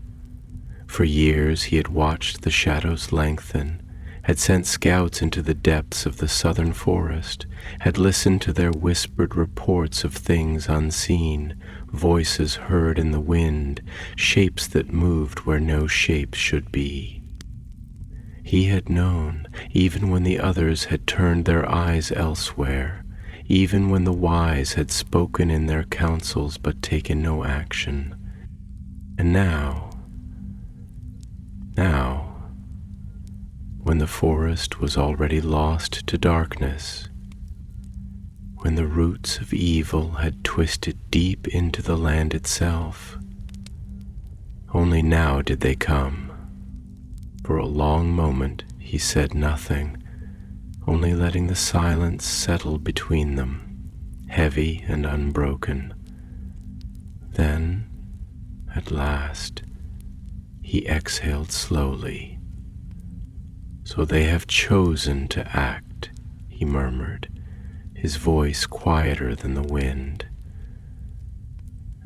For years he had watched the shadows lengthen, had sent scouts into the depths of the southern forest, had listened to their whispered reports of things unseen, voices heard in the wind, shapes that moved where no shapes should be. He had known, even when the others had turned their eyes elsewhere, even when the wise had spoken in their councils but taken no action. And now, when the forest was already lost to darkness, when the roots of evil had twisted deep into the land itself, only now did they come. For a long moment he said nothing, only letting the silence settle between them, heavy and unbroken. Then, at last, he exhaled slowly. "So they have chosen to act," he murmured, his voice quieter than the wind.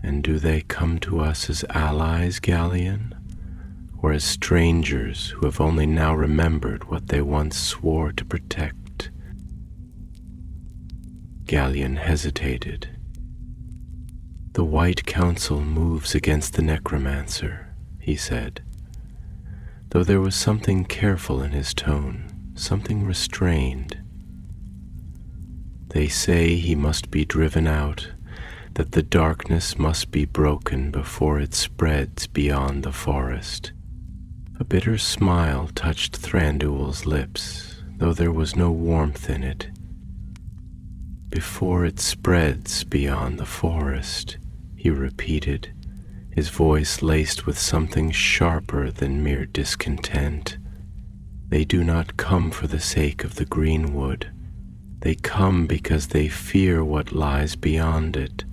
"And do they come to us as allies, Gallion, or as strangers who have only now remembered what they once swore to protect?" Gallion hesitated. "The White Council moves against the necromancer," he said, though there was something careful in his tone, something restrained. "They say he must be driven out, that the darkness must be broken before it spreads beyond the forest." A bitter smile touched Thranduil's lips, though there was no warmth in it. "Before it spreads beyond the forest," he repeated, his voice laced with something sharper than mere discontent. "They do not come for the sake of the greenwood. They come because they fear what lies beyond it."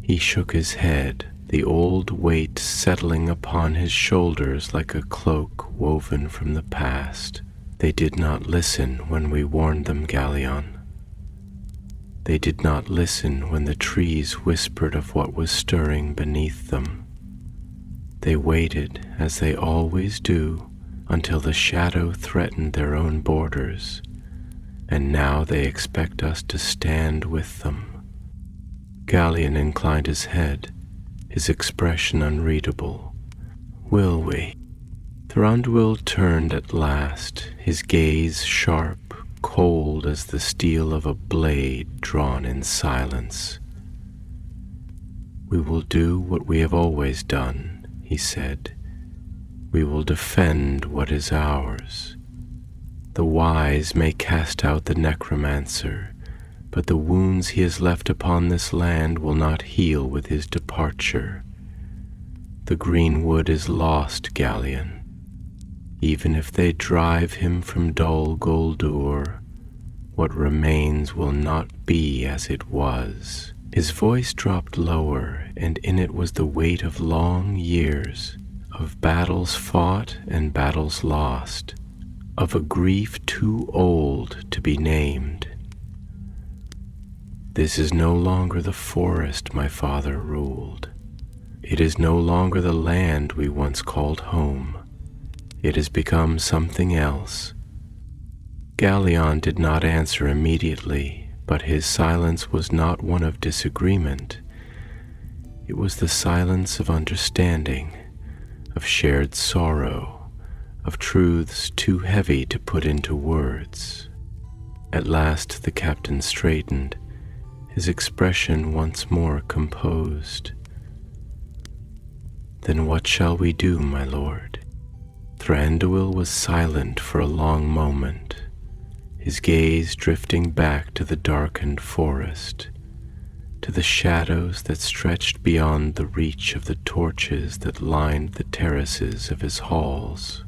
He shook his head, the old weight settling upon his shoulders like a cloak woven from the past. "They did not listen when we warned them, Gallion. They did not listen when the trees whispered of what was stirring beneath them. They waited, as they always do, until the shadow threatened their own borders, and now they expect us to stand with them." Gallion inclined his head, his expression unreadable. "Will we?" Thranduil turned at last, his gaze sharp, cold as the steel of a blade drawn in silence. "We will do what we have always done," he said. "We will defend what is ours. The wise may cast out the necromancer, but the wounds he has left upon this land will not heal with his departure. The greenwood is lost, Galleon. Even if they drive him from Dol Guldur, what remains will not be as it was. His voice dropped lower, and in it was the weight of long years, of battles fought and battles lost, of a grief too old to be named. This is no longer the forest my father ruled. It is no longer the land we once called home. It has become something else. Galleon did not answer immediately, but his silence was not one of disagreement. It was the silence of understanding, of shared sorrow, of truths too heavy to put into words. At last the captain straightened, his expression once more composed. "Then what shall we do, my lord?" Thranduil was silent for a long moment, his gaze drifting back to the darkened forest, to the shadows that stretched beyond the reach of the torches that lined the terraces of his halls.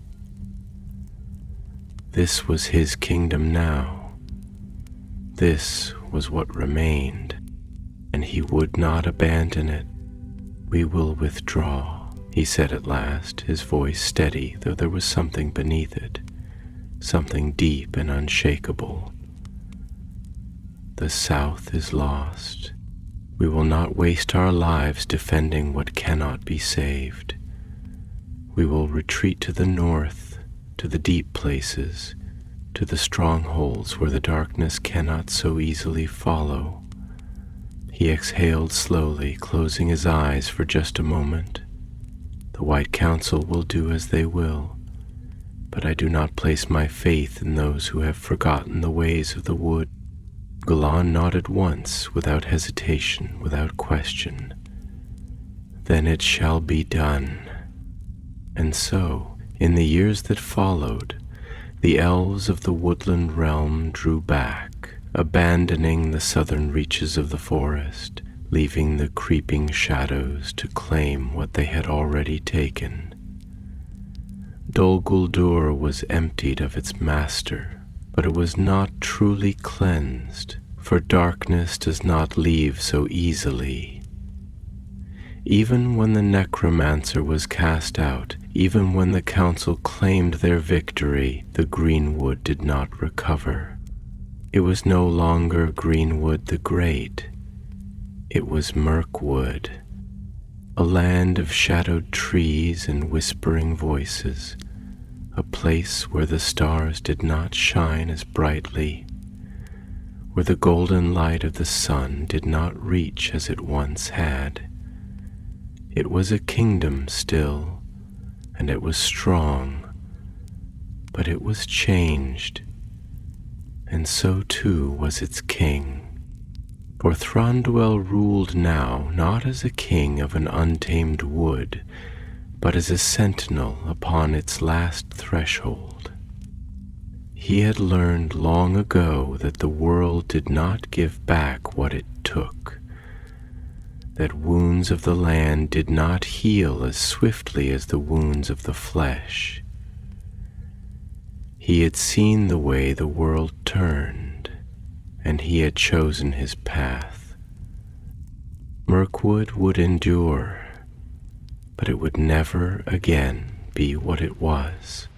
This was his kingdom now. This was what remained, and he would not abandon it. "We will withdraw," he said at last, his voice steady, though there was something beneath it, something deep and unshakable. "The South is lost. We will not waste our lives defending what cannot be saved. We will retreat to the north, to the deep places, to the strongholds where the darkness cannot so easily follow." He exhaled slowly, closing his eyes for just a moment. "The White Council will do as they will, but I do not place my faith in those who have forgotten the ways of the wood." Galan nodded once, without hesitation, without question. "Then it shall be done." And so, in the years that followed, the elves of the woodland realm drew back, abandoning the southern reaches of the forest, leaving the creeping shadows to claim what they had already taken. Dol Guldur was emptied of its master, but it was not truly cleansed, for darkness does not leave so easily. Even when the necromancer was cast out, even when the council claimed their victory, the greenwood did not recover. It was no longer Greenwood the Great. It was Mirkwood, a land of shadowed trees and whispering voices, a place where the stars did not shine as brightly, where the golden light of the sun did not reach as it once had. It was a kingdom still, and it was strong, but it was changed, and so too was its king. For Thranduil ruled now not as a king of an untamed wood, but as a sentinel upon its last threshold. He had learned long ago that the world did not give back what it took, that wounds of the land did not heal as swiftly as the wounds of the flesh. He had seen the way the world turned, and he had chosen his path. Mirkwood would endure, but it would never again be what it was.